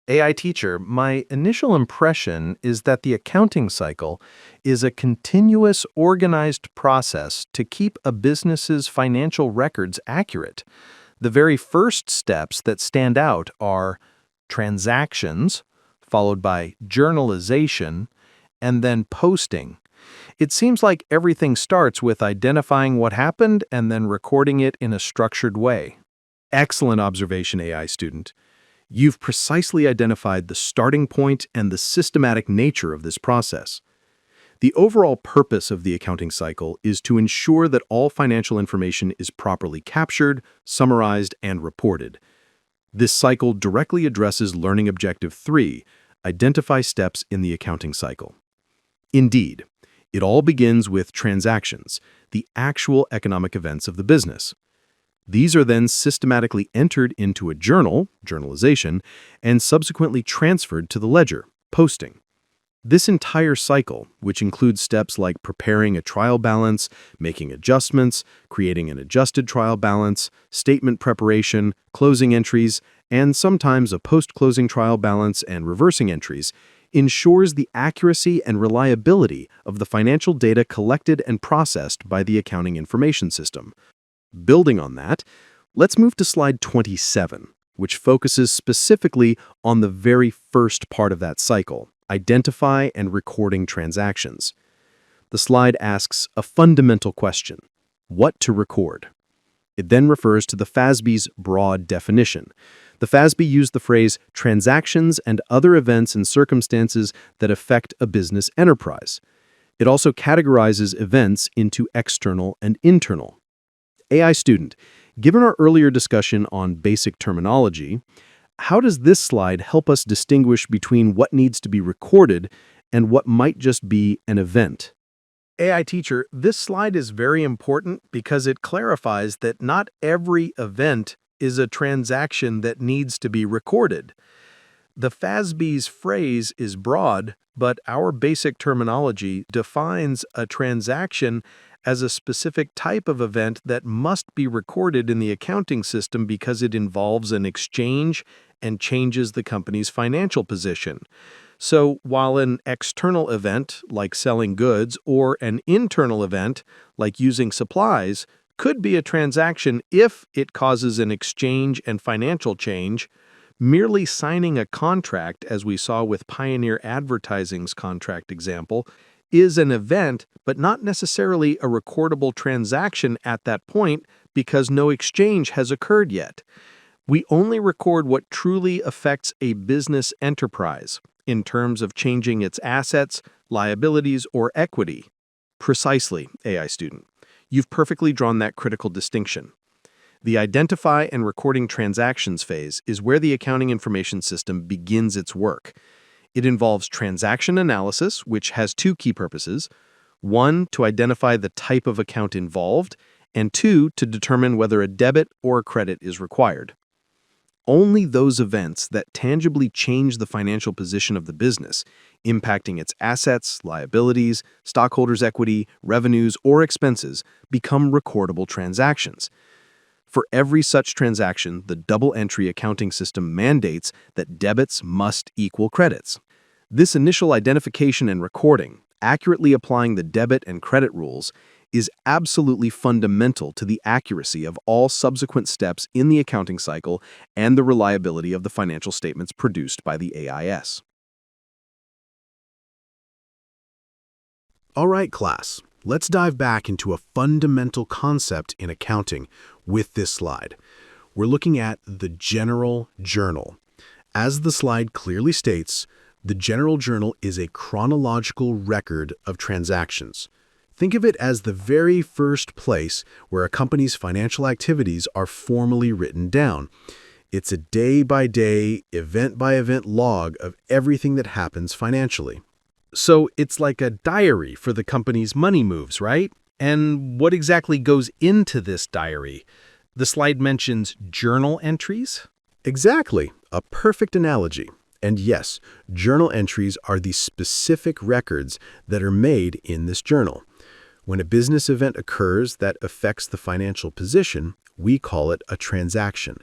S5: AI teacher, my initial impression is that the accounting cycle is a continuous, organized process to keep a business's financial records accurate. The very first steps that stand out are transactions, followed by journalization, and then posting. It seems like everything starts with identifying what happened and then recording it in a structured way. Excellent observation, AI student. You've precisely identified the starting point and the systematic nature of this process. The overall purpose of the accounting cycle is to ensure that all financial information is properly captured, summarized, and reported. This cycle directly addresses Learning Objective 3, Identify Steps in the Accounting Cycle. Indeed, it all begins with transactions, the actual economic events of the business. These are then systematically entered into a journal, journalization, and subsequently transferred to the ledger, posting. This entire cycle, which includes steps like preparing a trial balance, making adjustments, creating an adjusted trial balance, statement preparation, closing entries, and sometimes a post-closing trial balance and reversing entries, ensures the accuracy and reliability of the financial data collected and processed by the accounting information system. Building on that, let's move to slide 27, which focuses specifically on the very first part of that cycle, identify and recording transactions. The slide asks a fundamental question: what to record? It then refers to the FASB's broad definition. The FASB used the phrase transactions and other events and circumstances that affect a business enterprise. It also categorizes events into external and internal. AI student, given our earlier discussion on basic terminology, how does this slide help us distinguish between what needs to be recorded and what might just be an event? AI teacher, this slide is very important because it clarifies that not every event is a transaction that needs to be recorded. The FASB's phrase is broad, but our basic terminology defines a transaction as a specific type of event that must be recorded in the accounting system because it involves an exchange and changes the company's financial position. So while an external event, like selling goods, or an internal event, like using supplies, could be a transaction if it causes an exchange and financial change, merely signing a contract, as we saw with Pioneer Advertising's contract example, is an event, but not necessarily a recordable transaction at that point because no exchange has occurred yet. We only record what truly affects a business enterprise in terms of changing its assets, liabilities, or equity. Precisely, AI student. You've perfectly drawn that critical distinction. The identify and recording transactions phase is where the accounting information system begins its work. It involves transaction analysis, which has two key purposes. One, to identify the type of account involved, and two, to determine whether a debit or a credit is required. Only those events that tangibly change the financial position of the business, impacting its assets, liabilities, stockholders' equity, revenues, or expenses, become recordable transactions. For every such transaction, the double-entry accounting system mandates that debits must equal credits. This initial identification and recording, accurately applying the debit and credit rules, is absolutely fundamental to the accuracy of all subsequent steps in the accounting cycle and the reliability of the financial statements produced by the AIS.
S2: All right, class, let's dive back into a fundamental concept in accounting with this slide. We're looking at the General Journal. As the slide clearly states, the General Journal is a chronological record of transactions. Think of it as the very first place where a company's financial activities are formally written down. It's a day-by-day, event-by-event log of everything that happens financially.
S5: So it's like a diary for the company's money moves, right? And what exactly goes into this diary? The slide mentions journal entries?
S2: Exactly, a perfect analogy. And yes, journal entries are the specific records that are made in this journal. When a business event occurs that affects the financial position, we call it a transaction.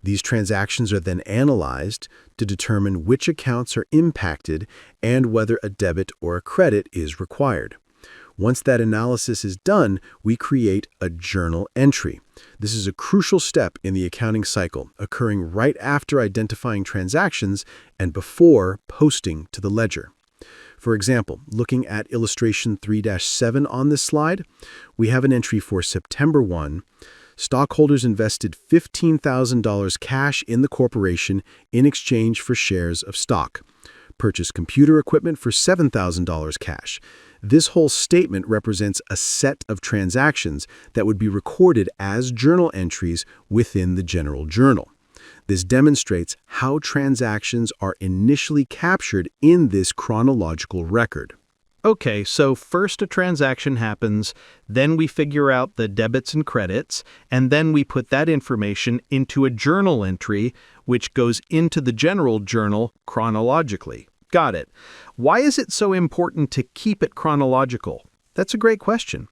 S2: These transactions are then analyzed to determine which accounts are impacted and whether a debit or a credit is required. Once that analysis is done, we create a journal entry. This is a crucial step in the accounting cycle, occurring right after identifying transactions and before posting to the ledger. For example, looking at illustration 3-7 on this slide, we have an entry for September 1. Stockholders invested $15,000 cash in the corporation in exchange for shares of stock. Purchased computer equipment for $7,000 cash. This whole statement represents a set of transactions that would be recorded as journal entries within the General Journal. This demonstrates how transactions are initially captured in this chronological record.
S5: Okay, so first a transaction happens, then we figure out the debits and credits, and then we put that information into a journal entry, which goes into the General Journal chronologically. Got it. Why is it so important to keep it chronological? That's a great question.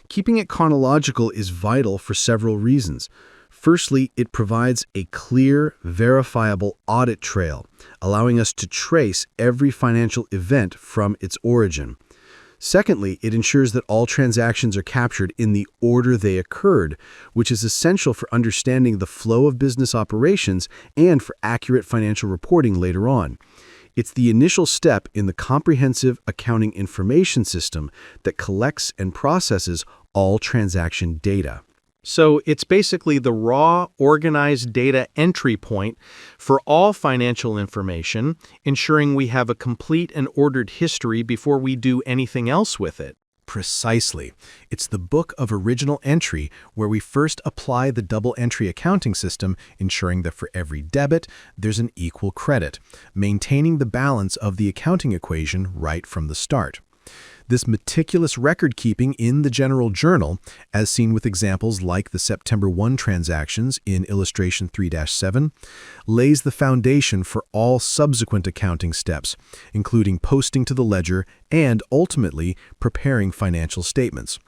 S2: Keeping it chronological is vital for several reasons. Firstly, it provides a clear, verifiable audit trail, allowing us to trace every financial event from its origin. Secondly, it ensures that all transactions are captured in the order they occurred, which is essential for understanding the flow of business operations and for accurate financial reporting later on. It's the initial step in the comprehensive accounting information system that collects and processes all transaction data.
S5: So it's basically the raw, organized data entry point for all financial information, ensuring we have a complete and ordered history before we do anything else with it.
S2: Precisely. It's the book of original entry where we first apply the double entry accounting system, ensuring that for every debit, there's an equal credit, maintaining the balance of the accounting equation right from the start. This meticulous record-keeping in the general journal, as seen with examples like the September 1 transactions in illustration 3-7, lays the foundation for all subsequent accounting steps, including posting to the ledger and, ultimately, preparing financial statements.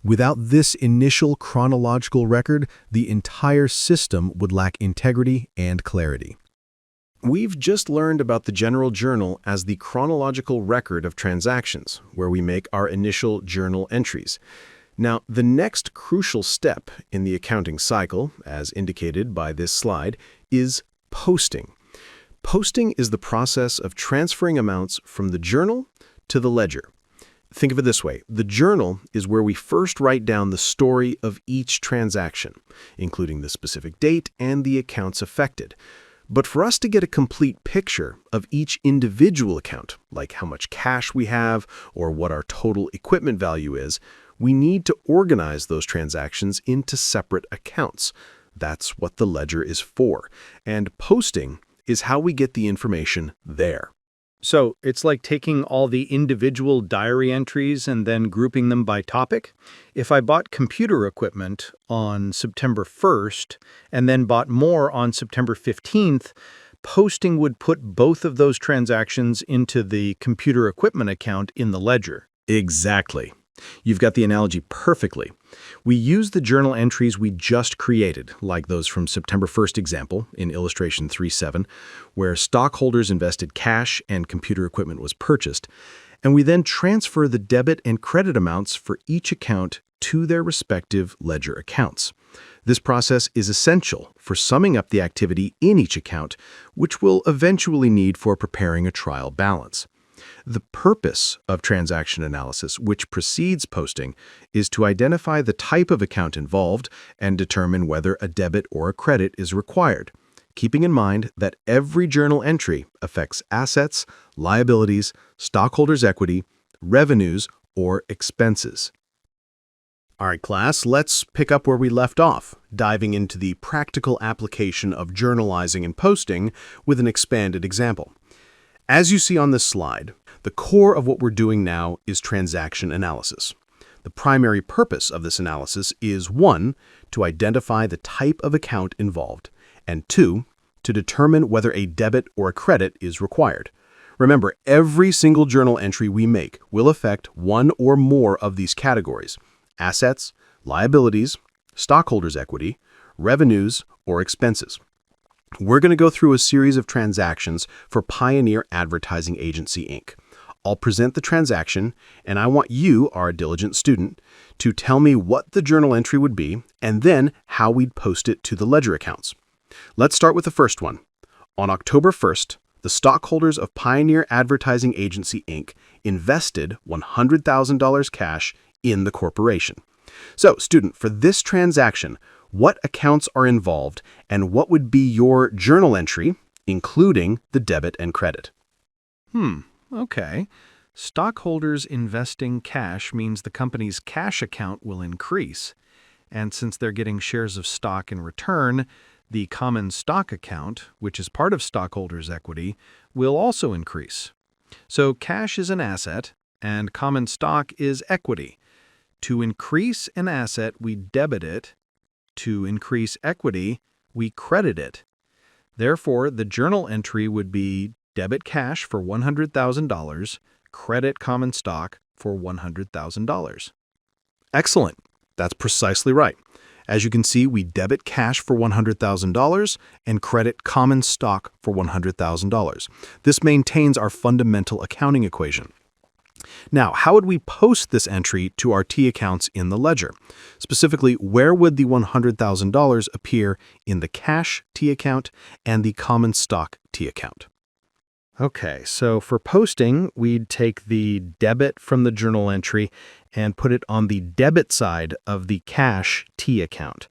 S2: Without this initial chronological record, the entire system would lack integrity and clarity. We've just learned about the general journal as the chronological record of transactions, where we make our initial journal entries. Now, the next crucial step in the accounting cycle, as indicated by this slide, is posting. Posting is the process of transferring amounts from the journal to the ledger. Think of it this way. The journal is where we first write down the story of each transaction, including the specific date and the accounts affected. But for us to get a complete picture of each individual account, like how much cash we have or what our total equipment value is, we need to organize those transactions into separate accounts. That's what the ledger is for. And posting is how we get the information there.
S5: So it's like taking all the individual diary entries and then grouping them by topic. If I bought computer equipment on September 1st and then bought more on September 15th, posting would put both of those transactions into the computer equipment account in the ledger.
S2: Exactly. You've got the analogy perfectly. We use the journal entries we just created, like those from September 1st example in illustration 3-7, where stockholders invested cash and computer equipment was purchased, and we then transfer the debit and credit amounts for each account to their respective ledger accounts. This process is essential for summing up the activity in each account, which we'll eventually need for preparing a trial balance. The purpose of transaction analysis, which precedes posting, is to identify the type of account involved and determine whether a debit or a credit is required, keeping in mind that every journal entry affects assets, liabilities, stockholders' equity, revenues, or expenses. All right, class, let's pick up where we left off, diving into the practical application of journalizing and posting with an expanded example. As you see on this slide, the core of what we're doing now is transaction analysis. The primary purpose of this analysis is 1, to identify the type of account involved, and 2, to determine whether a debit or a credit is required. Remember, every single journal entry we make will affect one or more of these categories: assets, liabilities, stockholders' equity, revenues, or expenses. We're going to go through a series of transactions for Pioneer Advertising Agency, Inc. I'll present the transaction, and I want you, our diligent student, to tell me what the journal entry would be and then how we'd post it to the ledger accounts. Let's start with the first one. On October 1st, the stockholders of Pioneer Advertising Agency, Inc. invested $100,000 cash in the corporation. So, student, for this transaction, what accounts are involved and what would be your journal entry, including the debit and credit?
S5: Okay. Stockholders investing cash means the company's cash account will increase. And since they're getting shares of stock in return, the common stock account, which is part of stockholders' equity, will also increase. So cash is an asset, and common stock is equity. To increase an asset, we debit it. To increase equity, we credit it. Therefore, the journal entry would be debit cash for $100,000, credit common stock for $100,000.
S2: Excellent. That's precisely right. As you can see, we debit cash for $100,000 and credit common stock for $100,000. This maintains our fundamental accounting equation. Now, how would we post this entry to our T accounts in the ledger? Specifically, where would the $100,000 appear in the cash T account and the common stock T account?
S5: Okay, so for posting, we'd take the debit from the journal entry and put it on the debit side of the cash T account.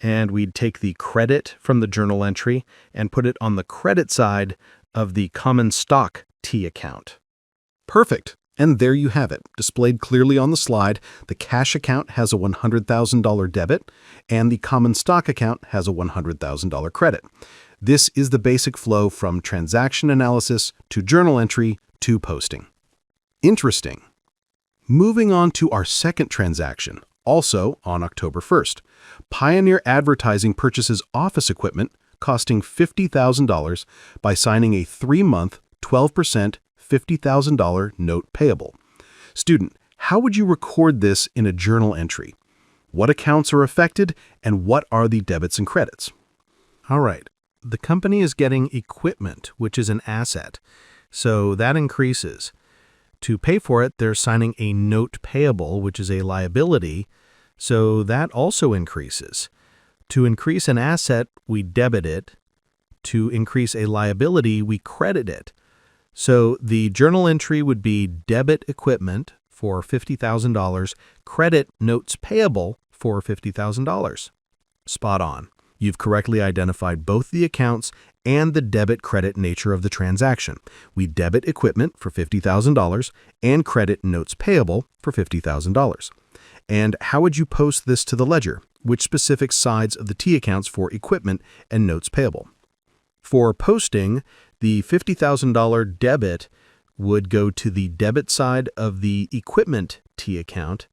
S5: And we'd take the credit from the journal entry and put it on the credit side of the common stock T account.
S2: Perfect. And there you have it, displayed clearly on the slide. The cash account has a $100,000 debit, and the common stock account has a $100,000 credit. This is the basic flow from transaction analysis to journal entry to posting. Interesting. Moving on to our second transaction, also on October 1st. Pioneer Advertising purchases office equipment costing $50,000 by signing a 3-month, 12% $50,000 note payable. Student, how would you record this in a journal entry? What accounts are affected, and what are the debits and credits? All right. The company is getting equipment, which is an asset, so that increases. To pay for it, they're signing a note payable, which is a liability, so that also increases. To increase an asset, we debit it. To increase a liability, we credit it. So the journal entry would be debit equipment for $50,000, credit notes payable for $50,000. Spot on. You've correctly identified both the accounts and the debit-credit nature of the transaction. We debit equipment for $50,000 and credit notes payable for $50,000. And how would you post this to the ledger? Which specific sides of the T accounts for equipment and notes payable? For posting, the $50,000 debit would go to the debit side of the equipment T account.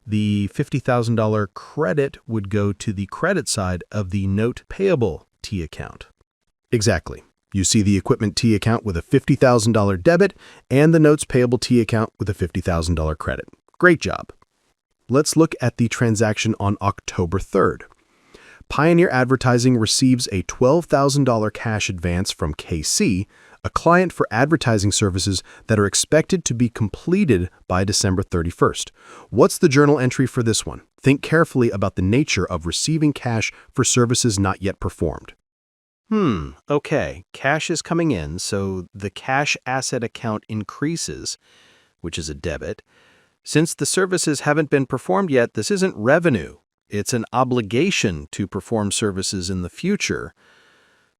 S2: The $50,000 credit would go to the credit side of the note payable T account. Exactly. You see the equipment T account with a $50,000 debit and the notes payable T account with a $50,000 credit. Great job. Let's look at the transaction on October 3rd. Pioneer Advertising receives a $12,000 cash advance from KC, a client for advertising services that are expected to be completed by December 31st. What's the journal entry for this one? Think carefully about the nature of receiving cash for services not yet performed. Okay, cash is coming in, so the cash asset account increases, which is a debit. Since the services haven't been performed yet, this isn't revenue. It's an obligation to perform services in the future.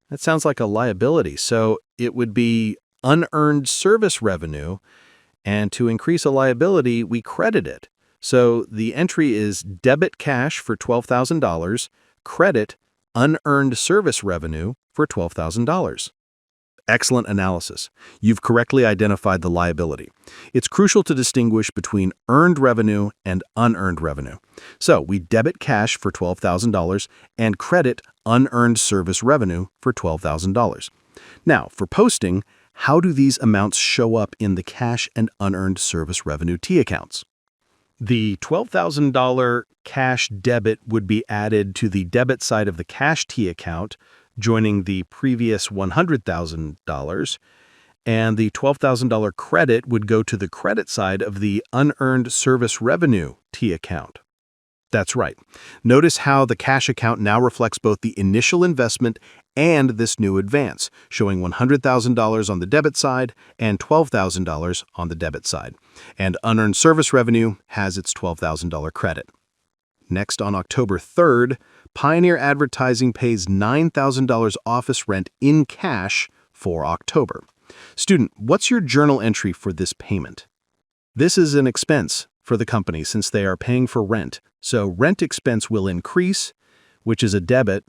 S2: That sounds like a liability, so it would be unearned service revenue, and to increase a liability, we credit it. So the entry is debit cash for $12,000, credit unearned service revenue for $12,000. Excellent analysis. You've correctly identified the liability. It's crucial to distinguish between earned revenue and unearned revenue. So we debit cash for $12,000 and credit unearned service revenue for $12,000. Now, for posting, how do these amounts show up in the cash and unearned service revenue T accounts? The $12,000 cash debit would be added to the debit side of the cash T account, joining the previous $100,000, and the $12,000 credit would go to the credit side of the unearned service revenue T account. That's right. Notice how the cash account now reflects both the initial investment and this new advance, showing $100,000 on the debit side and $12,000 on the debit side. And unearned service revenue has its $12,000 credit. Next, on October 3rd, Pioneer Advertising pays $9,000 office rent in cash for October. Student, what's your journal entry for this payment? This is an expense for the company since they are paying for rent. So rent expense will increase, which is a debit,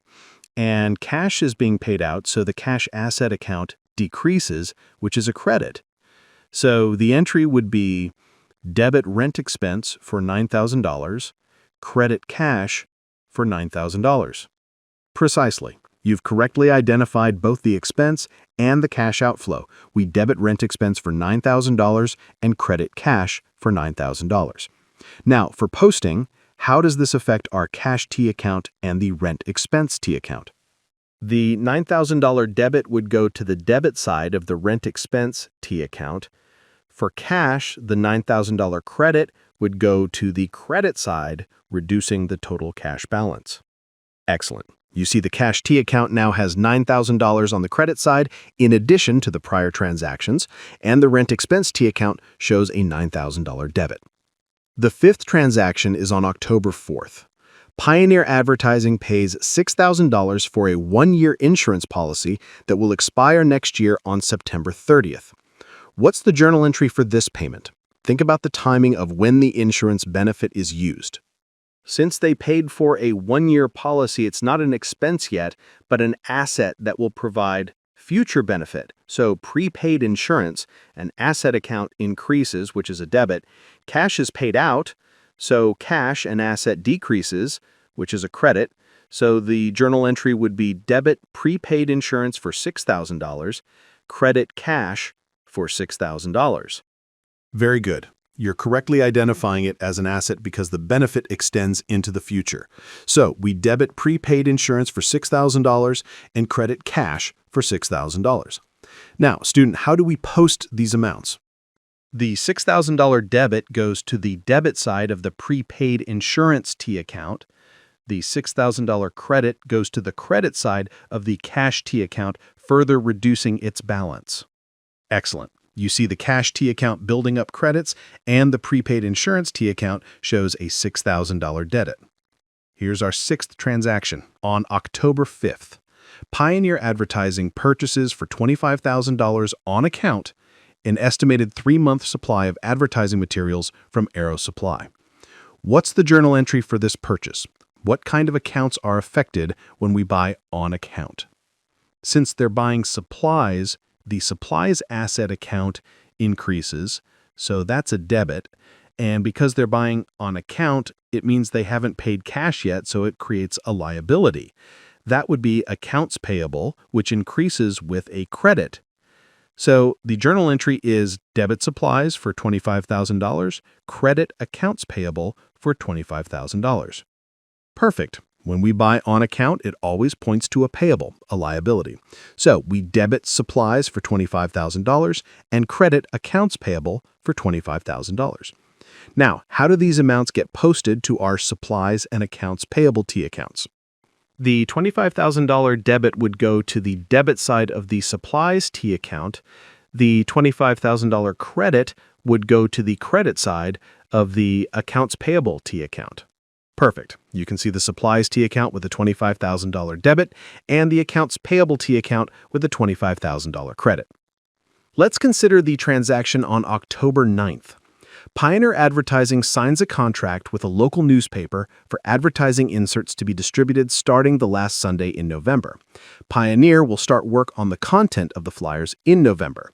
S2: and cash is being paid out, so the cash asset account decreases, which is a credit. So the entry would be debit rent expense for $9,000, credit cash for $9,000. Precisely. You've correctly identified both the expense and the cash outflow. We debit rent expense for $9,000 and credit cash for $9,000. Now, for posting, how does this affect our cash T account and the rent expense T account? The $9,000 debit would go to the debit side of the rent expense T account. For cash, the $9,000 credit would go to the credit side, reducing the total cash balance. Excellent. You see the cash T account now has $9,000 on the credit side in addition to the prior transactions, and the rent expense T account shows a $9,000 debit. The fifth transaction is on October 4th. Pioneer Advertising pays $6,000 for a one-year insurance policy that will expire next year on September 30th. What's the journal entry for this payment? Think about the timing of when the insurance benefit is used. Since they paid for a one-year policy, it's not an expense yet, but an asset that will provide future benefit. So prepaid insurance, an asset account increases, which is a debit. Cash is paid out, so cash, an asset, decreases, which is a credit. So the journal entry would be debit prepaid insurance for $6,000, credit cash for $6,000.
S4: Very good. You're correctly identifying it as an asset because the benefit extends into the future. So we debit prepaid insurance for $6,000 and credit cash for $6,000. Now, student, how do we post these amounts?
S5: The $6,000 debit goes to the debit side of the prepaid insurance T account. The $6,000 credit goes to the credit side of the cash T account, further reducing its balance. Excellent. You see the cash T account building up credits, and the prepaid insurance T account shows a $6,000 debit. Here's our sixth transaction. On October 5th, Pioneer Advertising purchases for $25,000 on account an estimated 3-month supply of advertising materials from Arrow Supply. What's the journal entry for this purchase? What kind of accounts are affected when we buy on account? Since they're buying supplies, the supplies asset account increases, so that's a debit. And because they're buying on account, it means they haven't paid cash yet, so it creates a liability. That would be accounts payable, which increases with a credit. So the journal entry is debit supplies for $25,000, credit accounts payable for $25,000. Perfect. When we buy on account, it always points to a payable, a liability. So we debit supplies for $25,000 and credit accounts payable for $25,000. Now, how do these amounts get posted to our supplies and accounts payable T accounts? The $25,000 debit would go to the debit side of the supplies T account. The $25,000 credit would go to the credit side of the accounts payable T account. Perfect. You can see the supplies T account with the $25,000 debit and the accounts payable T account with the $25,000 credit. Let's consider the transaction on October 9th. Pioneer Advertising signs a contract with a local newspaper for advertising inserts to be distributed starting the last Sunday in November. Pioneer will start work on the content of the flyers in November.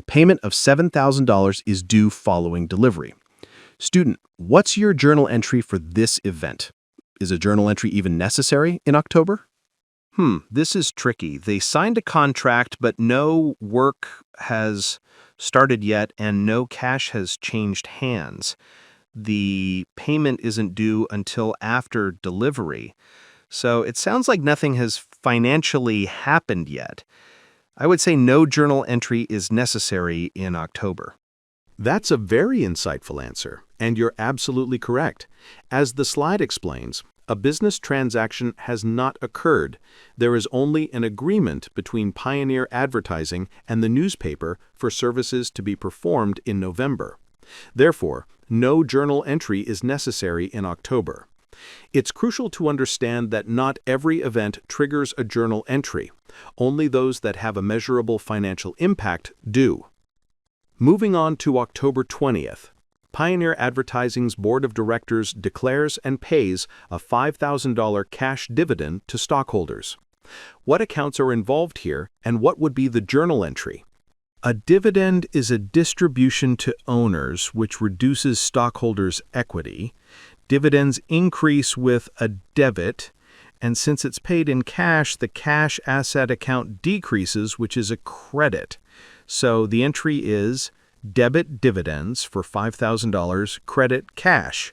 S5: Payment of $7,000 is due following delivery. Student, what's your journal entry for this event? Is a journal entry even necessary in October? This is tricky. They signed a contract, but no work has started yet and no cash has changed hands. The payment isn't due until after delivery. So it sounds like nothing has financially happened yet. I would say no journal entry is necessary in October.
S4: That's a very insightful answer, and you're absolutely correct. As the slide explains, a business transaction has not occurred. There is only an agreement between Pioneer Advertising and the newspaper for services to be performed in November. Therefore, no journal entry is necessary in October. It's crucial to understand that not every event triggers a journal entry. Only those that have a measurable financial impact do. Moving on to October 20th, Pioneer Advertising's Board of Directors declares and pays a $5,000 cash dividend to stockholders. What accounts are involved here, and what would be the journal entry? A dividend is a distribution to owners which reduces stockholders' equity. Dividends increase with a debit, and since it's paid in cash, the cash asset account decreases, which is a credit. So the entry is debit dividends for $5,000, credit cash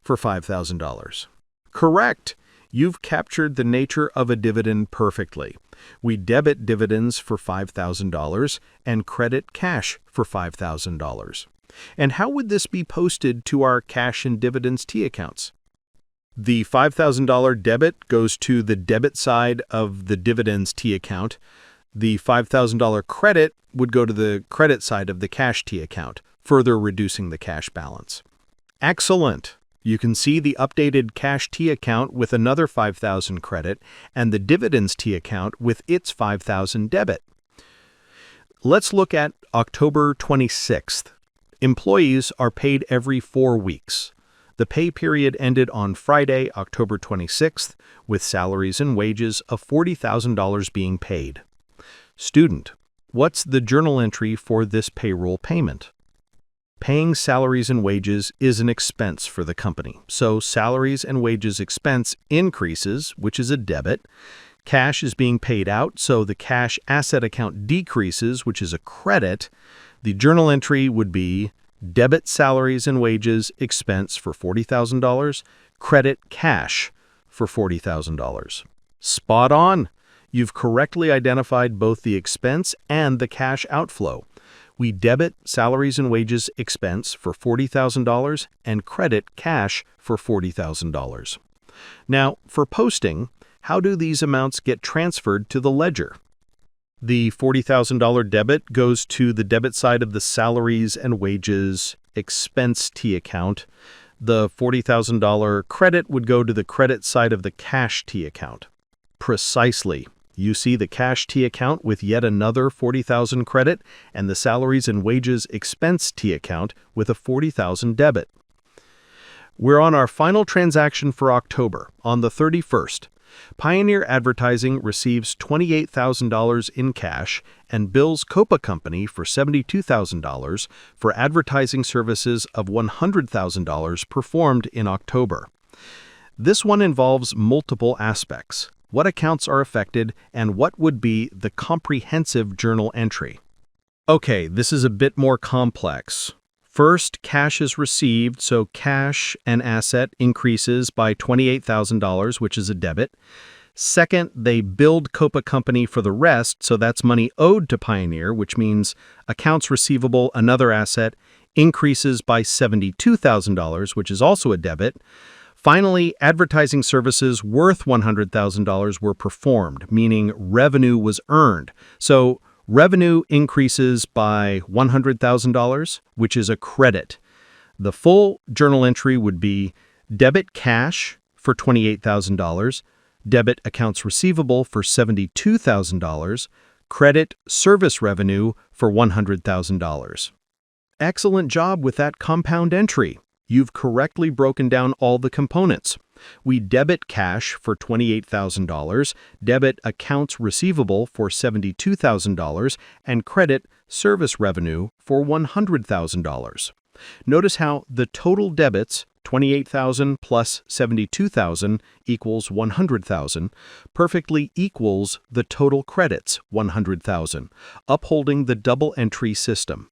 S4: for $5,000. Correct! You've captured the nature of a dividend perfectly. We debit dividends for $5,000 and credit cash for $5,000. And how would this be posted to our cash and dividends T accounts?
S5: The $5,000 debit goes to the debit side of the dividends T account. The $5,000 credit would go to the credit side of the cash T account, further reducing the cash balance. Excellent! You can see the updated cash T account with another $5,000 credit and the dividends T account with its $5,000 debit. Let's look at October 26th. Employees are paid every 4 weeks. The pay period ended on Friday, October 26th, with salaries and wages of $40,000 being paid. Student, what's the journal entry for this payroll payment? Paying salaries and wages is an expense for the company, so salaries and wages expense increases, which is a debit. Cash is being paid out, so the cash asset account decreases, which is a credit. The journal entry would be debit salaries and wages expense for $40,000, credit cash for $40,000. Spot on! You've correctly identified both the expense and the cash outflow. We debit salaries and wages expense for $40,000 and credit cash for $40,000. Now, for posting, how do these amounts get transferred to the ledger? The $40,000 debit goes to the debit side of the salaries and wages expense T account. The $40,000 credit would go to the credit side of the cash T account. Precisely. You see the cash T account with yet another $40,000 credit and the salaries and wages expense T account with a $40,000 debit. We're on our final transaction for October, on the 31st. Pioneer Advertising receives $28,000 in cash and bills Copa Company for $72,000 for advertising services of $100,000 performed in October. This one involves multiple aspects. What accounts are affected and what would be the comprehensive journal entry? Okay, this is a bit more complex. First, cash is received, so cash and asset increases by $28,000, which is a debit. Second, they billed Copa Company for the rest, so that's money owed to Pioneer, which means accounts receivable, another asset, increases by $72,000, which is also a debit. Finally, advertising services worth $100,000 were performed, meaning revenue was earned. So revenue increases by $100,000, which is a credit. The full journal entry would be debit cash for $28,000, debit accounts receivable for $72,000, credit service revenue for $100,000. Excellent job with that compound entry. You've correctly broken down all the components. We debit cash for $28,000, debit accounts receivable for $72,000, and credit service revenue for $100,000. Notice how the total debits, $28,000 plus $72,000 equals $100,000, perfectly equals the total credits, $100,000, upholding the double entry system.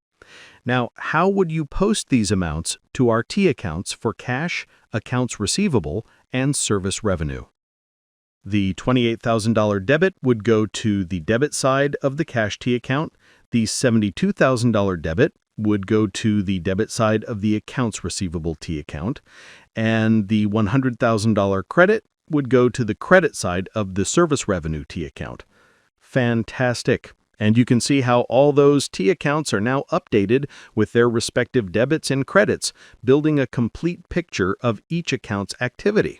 S5: Now, how would you post these amounts to our T accounts for cash, accounts receivable, and service revenue? The $28,000 debit would go to the debit side of the cash T account. The $72,000 debit would go to the debit side of the accounts receivable T account. And the $100,000 credit would go to the credit side of the service revenue T account. Fantastic. And you can see how all those T accounts are now updated with their respective debits and credits, building a complete picture of each account's activity.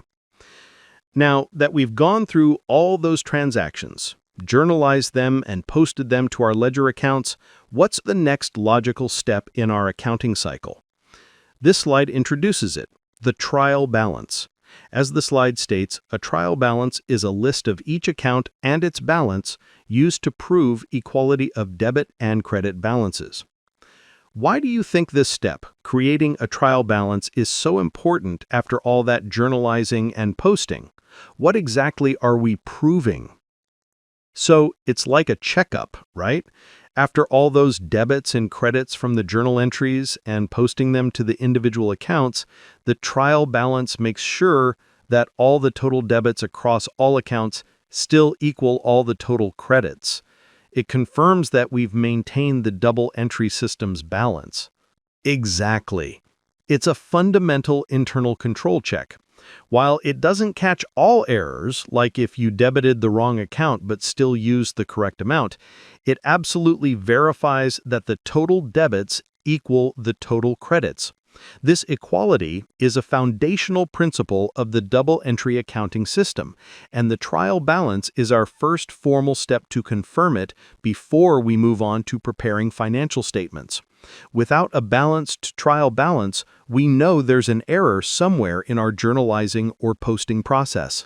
S5: Now that we've gone through all those transactions, journalized them, and posted them to our ledger accounts, what's the next logical step in our accounting cycle? This slide introduces it, the trial balance. As the slide states, a trial balance is a list of each account and its balance used to prove equality of debit and credit balances. Why do you think this step, creating a trial balance, is so important after all that journalizing and posting? What exactly are we proving? So it's like a checkup, right? After all those debits and credits from the journal entries and posting them to the individual accounts, the trial balance makes sure that all the total debits across all accounts still equal all the total credits. It confirms that we've maintained the double entry system's balance. Exactly. It's a fundamental internal control check. While it doesn't catch all errors, like if you debited the wrong account but still used the correct amount, it absolutely verifies that the total debits equal the total credits. This equality is a foundational principle of the double entry accounting system, and the trial balance is our first formal step to confirm it before we move on to preparing financial statements. Without a balanced trial balance, we know there's an error somewhere in our journalizing or posting process.